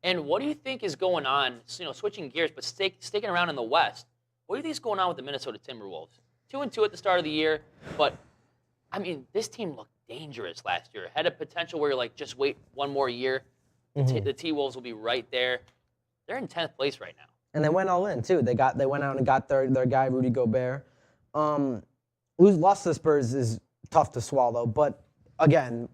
And what do you think is going on, switching gears, but sticking around in the West, what do you think is going on with the Minnesota Timberwolves? 2-2 at the start of the year, but, I mean, this team looked dangerous last year. Had a potential where you're like, just wait one more year. The T-Wolves will be right there. They're in 10th place right now. And they went all in, too. They went out and got their guy, Rudy Gobert. Loss to the Spurs is tough to swallow, but, again,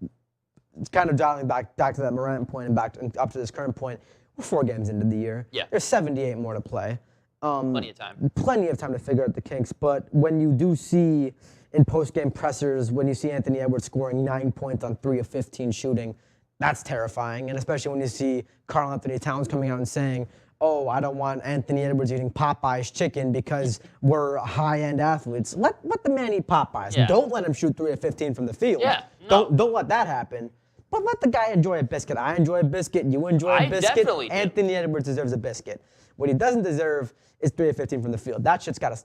it's kind of dialing back to that Morant point and up to this current point. We're 4 games into the year. Yeah. There's 78 more to play. Plenty of time. Plenty of time to figure out the kinks. But when you do see in post-game pressers, when you see Anthony Edwards scoring 9 points on 3 of 15 shooting, that's terrifying. And especially when you see Karl Anthony Towns coming out and saying, oh, I don't want Anthony Edwards eating Popeye's chicken because we're high-end athletes. Let the man eat Popeyes. Yeah. Don't let him shoot 3 of 15 from the field. Yeah, no. Don't let that happen. But let the guy enjoy a biscuit. I enjoy a biscuit. You enjoy a biscuit. Definitely do. Anthony Edwards deserves a biscuit. What he doesn't deserve is 3 of 15 from the field. That's got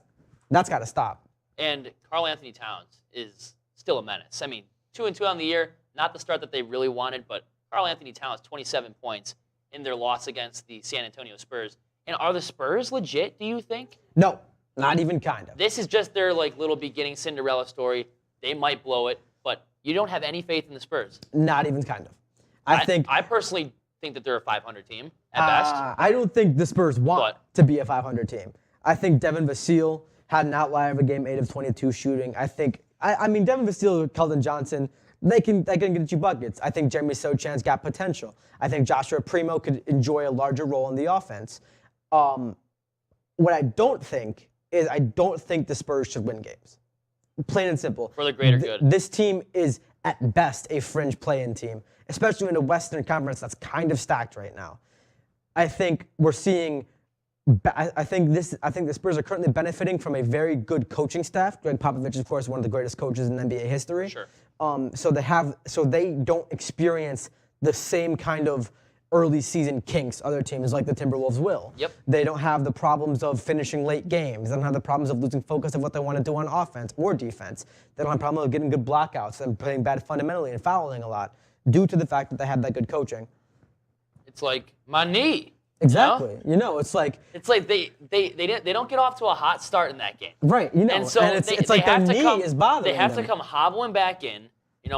to stop. And Karl Anthony Towns is still a menace. I mean, 2-2 on the year, not the start that they really wanted, but Karl Anthony Towns, 27 points in their loss against the San Antonio Spurs. And are the Spurs legit, do you think? No, not even kind of. This is just their little beginning Cinderella story. They might blow it, but you don't have any faith in the Spurs. Not even kind of. I personally think that they're a 500 team at best. I don't think the Spurs want to be a 500 team. I think Devin Vassell had an outlier of a game, 8 of 22 shooting. I mean, Devin Vassell, Keldon Johnson, they can get you buckets. I think Jeremy Sochan's got potential. I think Joshua Primo could enjoy a larger role in the offense. What I don't think is the Spurs should win games. Plain and simple. For the greater good. This team is, at best, a fringe play-in team, especially in a Western Conference that's kind of stacked right now. I think we're seeing. I think the Spurs are currently benefiting from a very good coaching staff. Greg Popovich, of course, one of the greatest coaches in NBA history. Sure. So they don't experience the same kind of early season kinks other teams like the Timberwolves will. Yep. They don't have the problems of finishing late games. They don't have the problems of losing focus of what they want to do on offense or defense. They don't have the problem of getting good blockouts and playing bad fundamentally and fouling a lot due to the fact that they have that good coaching. It's like my knee. Exactly. It's like they don't get off to a hot start in that game. Right. And so it's like their knee is bothering They have them. to come hobbling back in.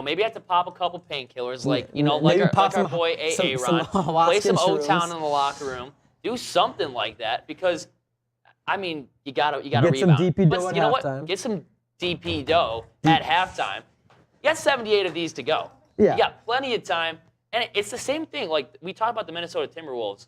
Maybe have to pop a couple painkillers, like our boy A.A. Ron. Play some O-Town in the locker room. Do something like that because, I mean, you gotta Get rebound. some DP dough But at you know what? halftime. Get some DP dough at halftime. You got 78 of these to go. Yeah. You got plenty of time, and it's the same thing. Like we talked about the Minnesota Timberwolves.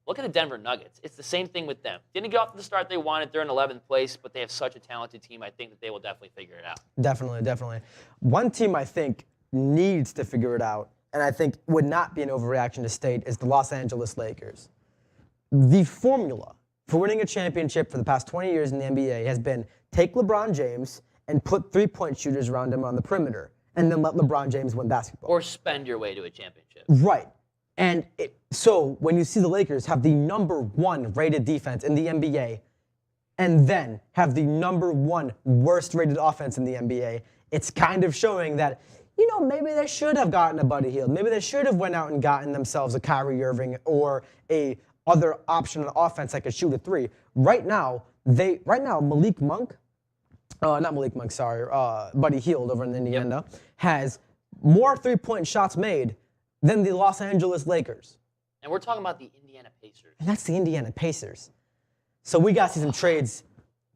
Look at the Denver Nuggets. It's the same thing with them. Didn't get off to the start they wanted. They're in 11th place, but they have such a talented team. I think that they will definitely figure it out. Definitely. One team I think needs to figure it out, and I think would not be an overreaction to state, is the Los Angeles Lakers. The formula for winning a championship for the past 20 years in the NBA has been take LeBron James and put three-point shooters around him on the perimeter, and then let LeBron James win basketball. Or spend your way to a championship. Right. And so when you see the Lakers have the #1 rated defense in the NBA, and then have the #1 worst rated offense in the NBA, it's kind of showing that, you know, maybe they should have gotten a Buddy Hield. Maybe they should have went out and gotten themselves a Kyrie Irving or a other option on offense that could shoot a three. Right now, Malik Monk, not Malik Monk, sorry, Buddy Hield over in Indiana, has more three-point shots made than the Los Angeles Lakers. And we're talking about the Indiana Pacers. And that's the Indiana Pacers. So we got to see some trades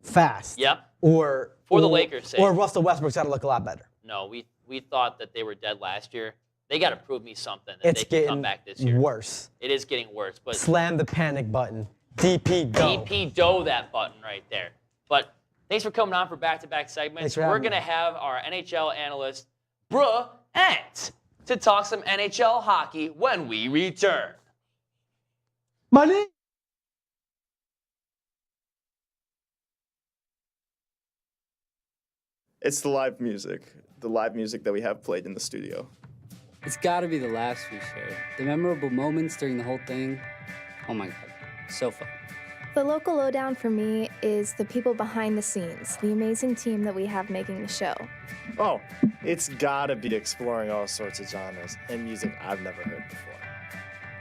fast. Yep. Or For the Lakers' sake. Or Russell Westbrook's got to look a lot better. No, we thought that they were dead last year. They got to prove me something that It's they can come getting back this year. worse. It is getting worse. But Slam the panic button. DP go. DP dough that button right there. But thanks for coming on for back-to-back segments. Thanks for We're having going to me. have our NHL analyst, Ant, to talk some NHL hockey when we return. Money. It's the live music that we have played in the studio. It's got to be the laughs we shared. The memorable moments during the whole thing. Oh my God, so fun. The local lowdown for me is the people behind the scenes, the amazing team that we have making the show. Oh, it's gotta be exploring all sorts of genres and music I've never heard before.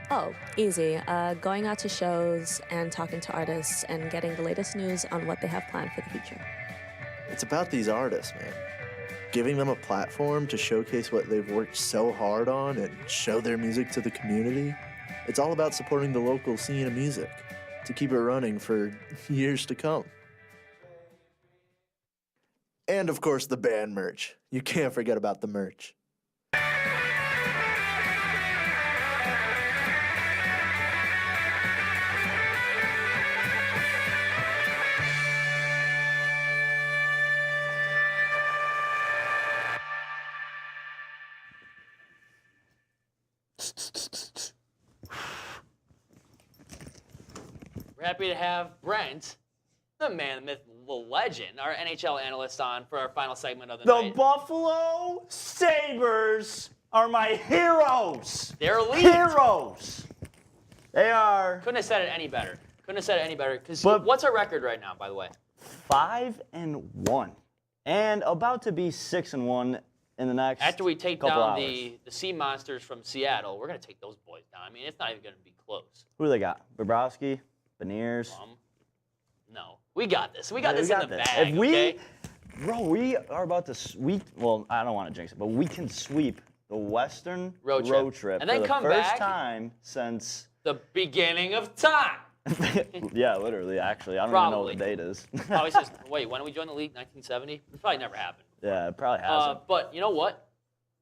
Oh, easy. Going out to shows and talking to artists and getting the latest news on what they have planned for the future. It's about these artists, man. Giving them a platform to showcase what they've worked so hard on and show their music to the community. It's all about supporting the local scene of music to keep it running for years to come. And of course, the band merch. You can't forget about the merch. We're happy to have Brent, the man, the myth, the legend, our NHL analyst on for our final segment of the The night. Buffalo Sabres are my heroes. They're elite. Heroes. They are. Couldn't have said it any better. Couldn't have said it any better. Because But- what's our record right now, by the way? 5-1, and about to be 6-1 in the next. After we take couple down hours. the Sea Monsters from Seattle, we're going to take those boys down. I mean, it's not even going to be close. Who do they got? Bobrovsky, Beniers. No. We got this. We got Yeah, this we in got the this. bag, If we, okay? bro, we are about to sweep. Well, I don't want to jinx it, but we can sweep the Western Road trip. And for then the come first back. time since. The beginning of time. Yeah, literally. Actually, I don't even know what the date is. Probably says, wait, when did we join the league? 1970? It probably never happened. Yeah, it probably hasn't. But you know what?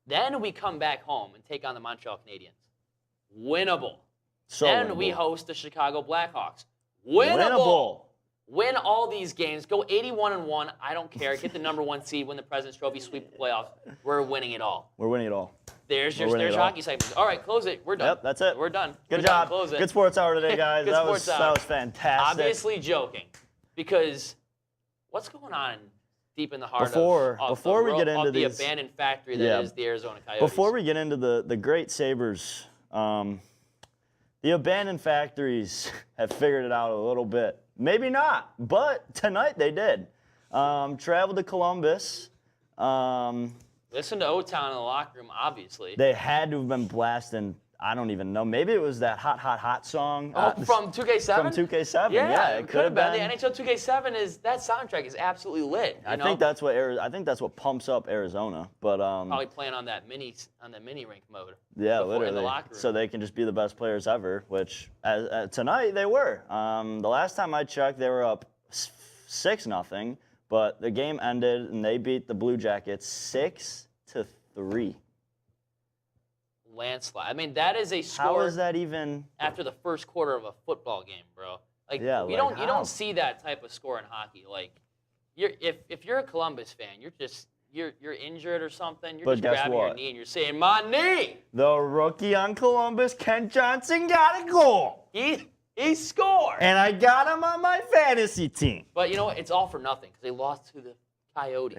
Then we come back home and take on the Montreal Canadiens. Winnable. So then winnable. we host the Chicago Blackhawks. Winnable. Winnable. Win all these games. Go 81-1. I don't care. Get the #1 seed. Win the President's Trophy. Sweep the playoffs. We're winning it all. We're winning it all. There's your We're winning there's it all. hockey segment. All right, close it. We're done. Yep, that's it. We're done. Good We're done. job. Close it. Good sports hour today, guys. Good that was sports hour. fantastic. Obviously joking, because what's going on deep in the heart Before we get into the these- abandoned factory that is the Arizona Coyotes? Before we get into the great Sabres, the abandoned factories have figured it out a little bit. Maybe not, but tonight they did. Traveled to Columbus. Listen to O-Town in the locker room, obviously. They had to have been blasting, I don't even know. Maybe it was that Hot, Hot, Hot song. From 2K7? From 2K7, Yeah, yeah. it could have been. The NHL 2K7 that soundtrack is absolutely lit. I think that's what pumps up Arizona. But probably playing on that mini rink mode. yeah, before in the literally. locker room. So they can just be the best players ever, which tonight they were. The last time I checked, they were up 6-0, but the game ended and they beat the Blue Jackets 6-3. Landslide. I mean, that is a score. How is that even? After the first quarter of a football game, bro? Like, Yeah, you like don't how? see that type of score in hockey. Like, if you're a Columbus fan, you're injured or something. You're But just guess grabbing your what? knee and you're saying, "My knee." The rookie on Columbus, Kent Johnson, got a goal. He scored. And I got him on my fantasy team. But you know what? It's all for nothing because they lost to the Coyotes.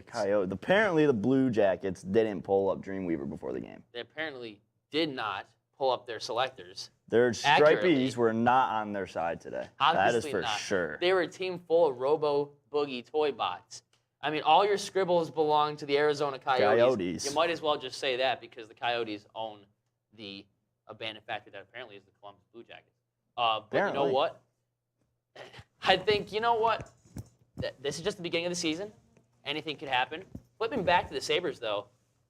Apparently, the Blue Jackets didn't pull up Dreamweaver before the game. They apparently did not pull up their selectors. Their accurately. stripeys were not on their side today. Obviously that is for not. sure. They were a team full of Robo Boogie toy bots. I mean, all your scribbles belong to the Arizona Coyotes. You might as well just say that because the Coyotes own the abandoned factory that apparently is the Columbus Blue Jackets. But you know what? I think, you know what? This is just the beginning of the season. Anything could happen. Flipping back to the Sabres, though,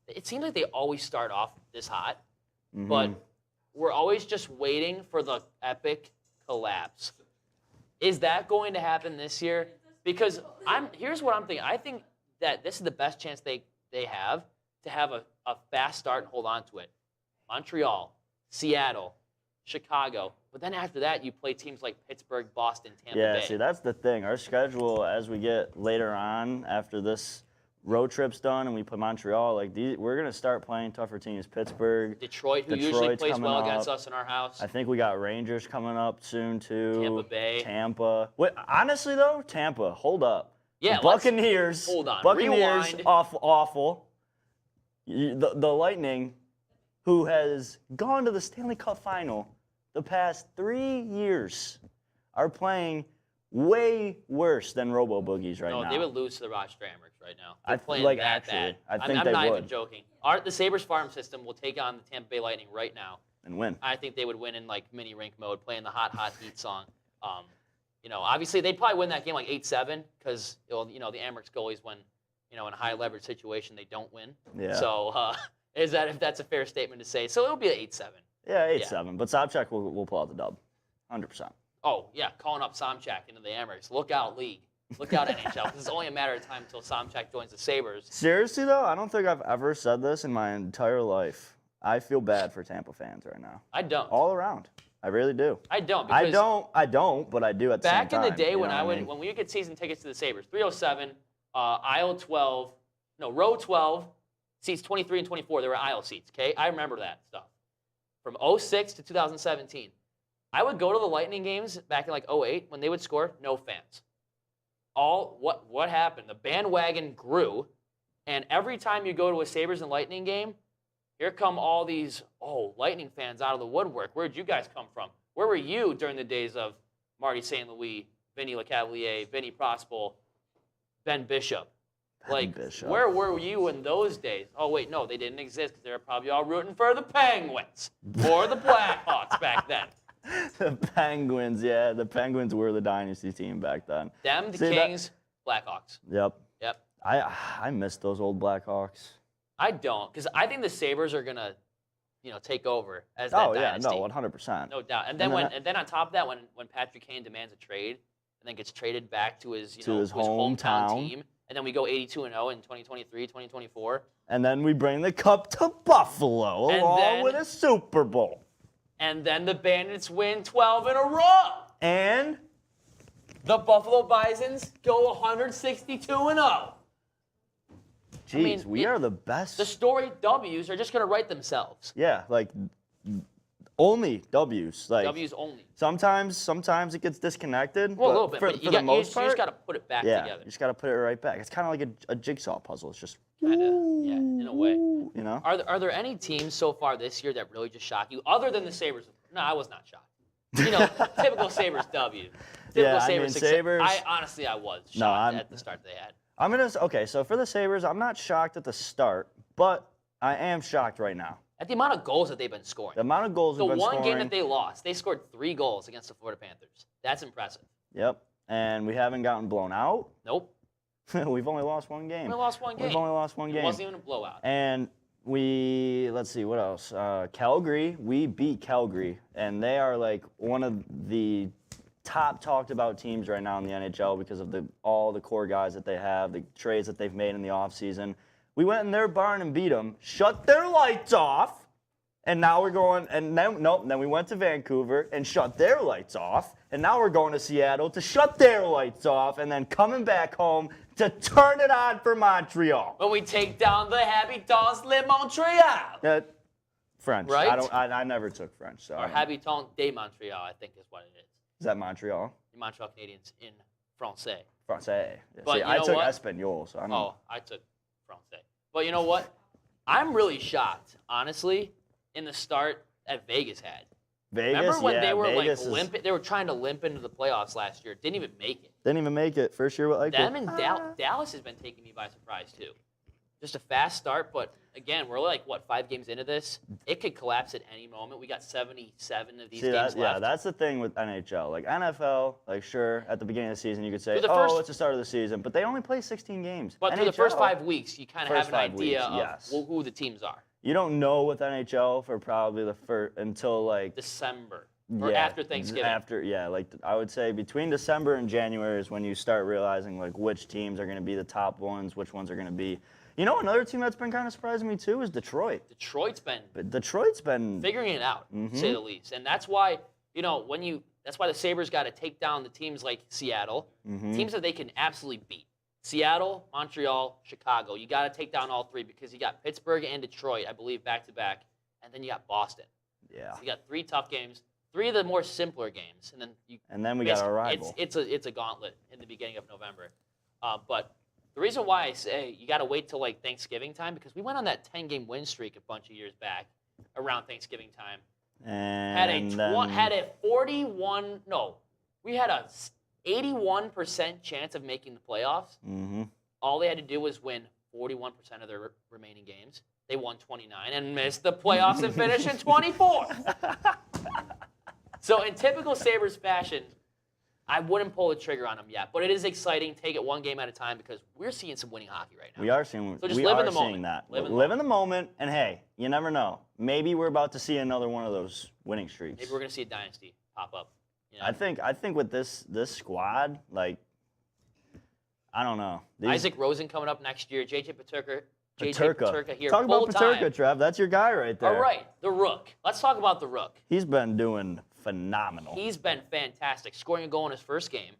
it seems like they always start off this hot, but we're always just waiting for the epic collapse. Is that going to happen this year? Because here's what I'm thinking. I think that this is the best chance they have to have a fast start and hold on to it. Montreal, Seattle, Chicago. But then after that, you play teams like Pittsburgh, Boston, Tampa Bay. Yeah, see, that's the thing. Our schedule, as we get later on, after this road trip's done and we play Montreal, we're going to start playing tougher teams. Pittsburgh, Detroit, who usually plays well against us in our house. I think we got Rangers coming up soon, too. Tampa Bay. Tampa. Wait, honestly, though, Tampa, hold up. Yeah, the Buccaneers. Hold on. Buccaneers, Rewind. awful. The Lightning, who has gone to the Stanley Cup final the past 3 years, are playing way worse than Robo Boogies right now. No, they would lose to the Rochester Amherst right now. I They're playing like that actually. bad. I think I'm they not would. even joking. The Sabres farm system will take on the Tampa Bay Lightning right now. And win. I think they would win in like mini rink mode, playing the hot heat song. Obviously they'd probably win that game like 8-7 because the Amherst goalies when in a high leverage situation they don't win. Yeah. So if that's a fair statement to say? So it'll be an 8-7. Yeah, 8-7. But Sobchak will pull out the dub, 100%. Oh yeah, calling up Somchak into the Amherst. Look out, league. Look out, NHL. Because it's only a matter of time until Somchak joins the Sabres. Seriously though, I don't think I've ever said this in my entire life. I feel bad for Tampa fans right now. I don't. All around. I really do. I don't. I don't, but I do at the same time. Back in the day you when know when we would get season tickets to the Sabres, 307, row 12, seats 23 and 24, there were aisle seats, okay? I remember that stuff. From 06 to 2017. I would go to the Lightning games back in like 08 when they would score, no fans. What happened? The bandwagon grew, and every time you go to a Sabres and Lightning game, here come all these Lightning fans out of the woodwork. Where'd you guys come from? Where were you during the days of Marty St. Louis, Vinny Lecavalier, Vinny Prospel, Ben Bishop? Where were you in those days? Oh, wait, no, they didn't exist because they were probably all rooting for the Penguins or the Blackhawks back then. The Penguins, yeah. The Penguins were the dynasty team back then. Them, the Kings, Blackhawks. Yep. Yep. I miss those old Blackhawks. I don't, because I think the Sabres are going to, take over as that dynasty. No, 100%. No doubt. And then on top of that, when Patrick Kane demands a trade and then gets traded back to his, his hometown team, and then we go 82-0 in 2023, 2024. And then we bring the cup to Buffalo along with a Super Bowl. And then the Bandits win 12 in a row. And the Buffalo Bisons go 162-0. Jeez, we are the best. The story W's are just going to write themselves. Yeah, only W's. W's only. Sometimes it gets disconnected. Well, a little bit, for but the most part, you just got to put it back together. You just got to put it right back. It's kind of like a jigsaw puzzle. It's just kind of, yeah, in a way. You know. Are there any teams so far this year that really just shock you, other than the Sabres? No, I was not shocked. Typical Sabres W. Typical Sabres success. Sabres. I was shocked at the start they had. Okay, so for the Sabres, I'm not shocked at the start, but I am shocked right now. At the amount of goals that they've been scoring. The amount of goals they've been scoring. The one game that they lost, they scored 3 goals against the Florida Panthers. That's impressive. Yep, and we haven't gotten blown out. Nope. We've only lost one game. We've only lost one game. It wasn't even a blowout. And let's see, what else? Calgary, we beat Calgary, and they are like one of the top talked about teams right now in the NHL because of all the core guys that they have, the trades that they've made in the offseason. We went in their barn and beat them, shut their lights off, and now we're going, then we went to Vancouver and shut their lights off, and now we're going to Seattle to shut their lights off, and then coming back home to turn it on for Montreal. When we take down the Habitants de Montreal. French. Right? I never took French. So or Habitants de Montreal, I think is what it is. Is that Montreal? The Montreal Canadiens in Francais. Francais. But see, I took Espanol, so I don't know. Oh, I took Francais. But you know what? I'm really shocked, honestly, in the start that Vegas had. Vegas, Remember when they were Vegas like limping? They were trying to limp into the playoffs last year. Didn't even make it. Didn't even make it. First year with Eichel. Them and Dallas has been taking me by surprise too. Just a fast start, but again, we're like 5 games into this. It could collapse at any moment. We got 77 of these games left. Yeah, that's the thing with NHL. Like NFL, like sure, at the beginning of the season you could say, it's the start of the season, but they only play 16 games. But NHL, through the first 5 weeks, you kind of have an idea weeks, of who the teams are. You don't know with NHL for probably the first until like December or after Thanksgiving. I would say between December and January is when you start realizing like which teams are going to be the top ones, which ones are going to be. You know, another team that's been kind of surprising me too is Detroit. Detroit's been figuring it out, to say the least, and that's why that's why the Sabres got to take down the teams like Seattle, teams that they can absolutely beat. Seattle, Montreal, Chicago. You got to take down all 3 because you got Pittsburgh and Detroit, I believe, back to back, and then you got Boston. Yeah. So you got 3 tough games, 3 of the more simpler games, and then we got our rival. It's a gauntlet in the beginning of November, but. The reason why I say you got to wait till like Thanksgiving time because we went on that 10-game win streak a bunch of years back around Thanksgiving time. And we had a 81% chance of making the playoffs. All they had to do was win 41% of their remaining games. They won 29 and missed the playoffs and finished in 24. So in typical Sabres fashion, I wouldn't pull the trigger on them yet, but it is exciting. Take it 1 game at a time because we're seeing some winning hockey right now. We are seeing. So just we live are in the seeing moment. that. Live in the moment, and hey, you never know. Maybe we're about to see another one of those winning streaks. Maybe we're gonna see a dynasty pop up. You know? I think with this squad, like, I don't know. Isaac Rosen coming up next year. JJ Peterka here. Talk about Peterka, Trev. That's your guy right there. All right, the Rook. Let's talk about the Rook. He's been doing phenomenal. He's been fantastic, scoring a goal in his first game.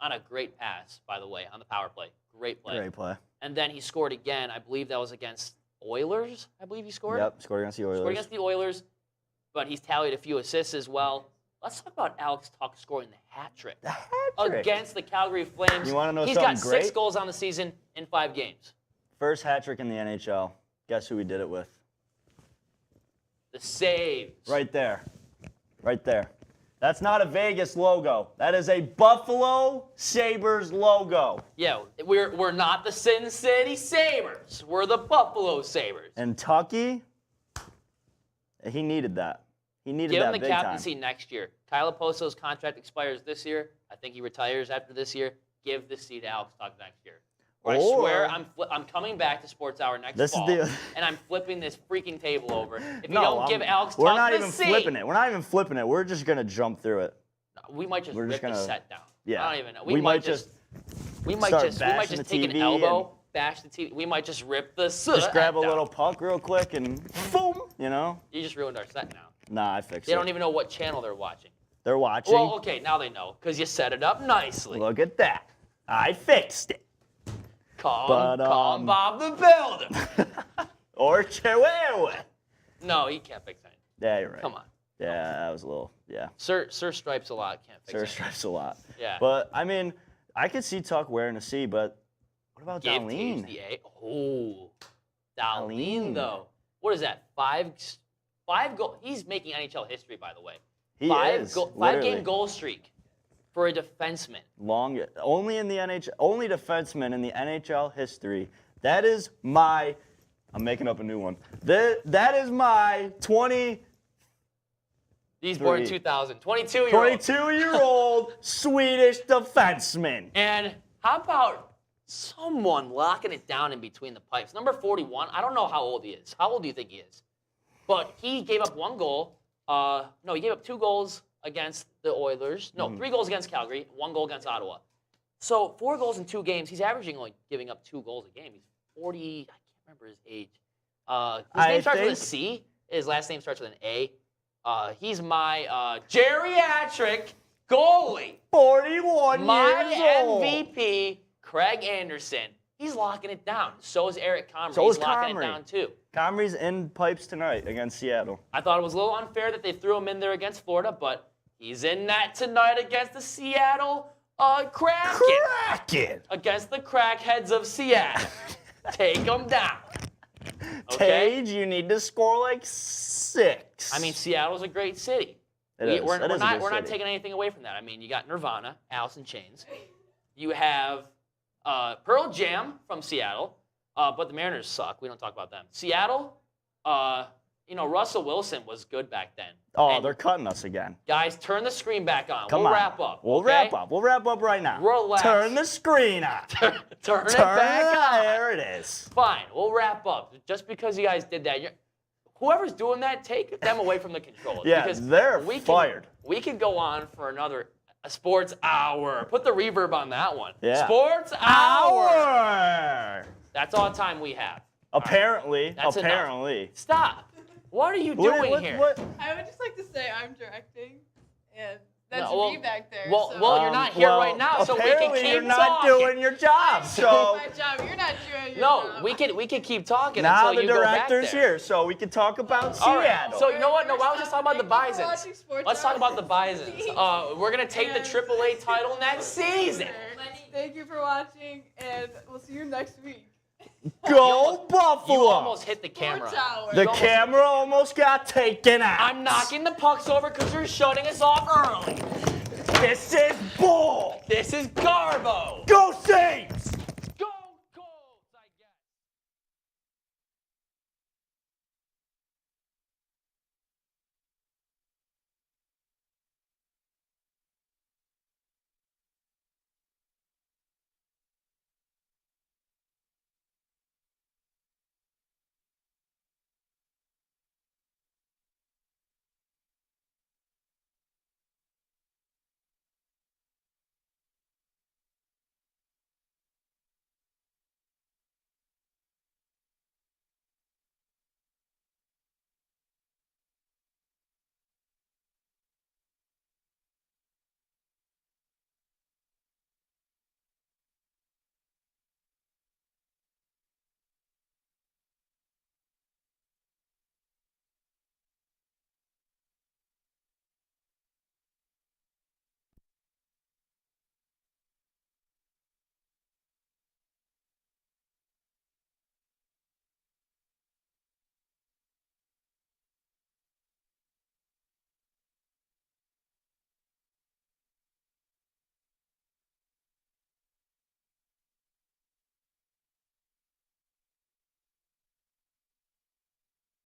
On a great pass, by the way, on the power play. Great play. Great play. And then he scored again. I believe that was against Oilers. I believe he scored. Yep, scored against the Oilers. Scored against the Oilers, but he's tallied a few assists as well. Let's talk about Alex Tuch scoring the hat trick. The hat trick. Against the Calgary Flames. You want to know He's something got great? 6 goals on the season in 5 games. First hat trick in the NHL. Guess who we did it with? The Saves. Right there. Right there. That's not a Vegas logo. That is a Buffalo Sabres logo. Yeah, we're not the Sin City Sabres. We're the Buffalo Sabres. And Tucky, he needed that. He needed Give that him the big captaincy next year. Kyle Oposo's contract expires this year. I think he retires after this year. Give the seat to Alex Tuch next year. Or I swear I'm coming back to Sports Hour next fall, and I'm flipping this freaking table over. If you don't give Alex Tuch the seat. We're not even flipping it. We're not even flipping it. We're just going to jump through it. We might just rip the set down. Yeah. I don't even know. We might just take an elbow, bash the TV. We might just rip the set Just grab a down. little puck real quick and boom, you know? You just ruined our set now. Nah, I fixed it. They don't even know what channel they're watching. They're watching. Well, okay, now they know, because you set it up nicely. Look at that. I fixed it. Call Bob the Builder. Or Chihuahua. No, he can't fix anything. Yeah, you're right. Come on. Yeah, that was a little, yeah. Sir Stripes a lot, can't fix Sir anything. Stripes a lot. Yeah. But, I mean, I could see Tuck wearing a C, but what about Give Darlene? Taves the A. Oh, Darlene, though. What is that? 5 goal. He's making NHL history, by the way. He is, 5-game goal streak for a defenseman. Only in the NHL, only defenseman in the NHL history. That is my, I'm making up a new one. That is my 20. He's born in 2000. 22-year-old. 22-year-old Swedish defenseman. And how about someone locking it down in between the pipes? Number 41, I don't know how old he is. How old do you think he is? But he gave up 1 goal. No, he gave up 2 goals against the Oilers. No, 3 goals against Calgary, 1 goal against Ottawa. So 4 goals in 2 games. He's averaging only giving up 2 goals a game. He's 40. I can't remember his age. His name starts with a C. His last name starts with an A. He's my geriatric goalie. 41 my years old. MVP, Craig Anderson. He's locking it down. So is Eric Comrie. So is He's locking Comrie. it down too. Comrie's in pipes tonight against Seattle. I thought it was a little unfair that they threw him in there against Florida, but he's in that tonight against the Seattle Kraken. Against the crackheads of Seattle. Take them down. Okay? Tage, you need to score like 6. I mean, Seattle's a great city. We're not taking anything away from that. I mean, you got Nirvana, Alice in Chains. You have Pearl Jam from Seattle, but the Mariners suck. We don't talk about them. Seattle, Russell Wilson was good back then. Oh, And they're cutting us again. guys, turn the screen back on. Come we'll on. wrap up. We'll okay? wrap up. We'll wrap up right now. Relax. Turn the screen on. Turn it back on. There it is. Fine, we'll wrap up. Just because you guys did that, whoever's doing that, take them away from the controls. Yeah, because they're fired. We could go on for another sports hour. Put the reverb on that one. Yeah. Sports hour. That's all the time we have. Apparently. That's apparently. enough. Stop. What are you doing here? I would just like to say I'm directing, and that's No, well- me back there. well- so. well, you're not here right now, so we can apparently keep you're not talking. doing your job. So my job. You're not doing your No, job. we can keep talking now until the you go back director's there. here, so we can talk about All right. Seattle. So you know what? No, why don't we just talk about the Thank you for Bisons? watching Sports Let's talk Hour. about the Bisons. We're gonna take the AAA title next season. Thank you for watching, and we'll see you next week. Go Buffalo! You almost hit the camera. The camera almost got taken out. I'm knocking the pucks over because you're shutting us off early. This is bull. This is Garbo. Go Saints!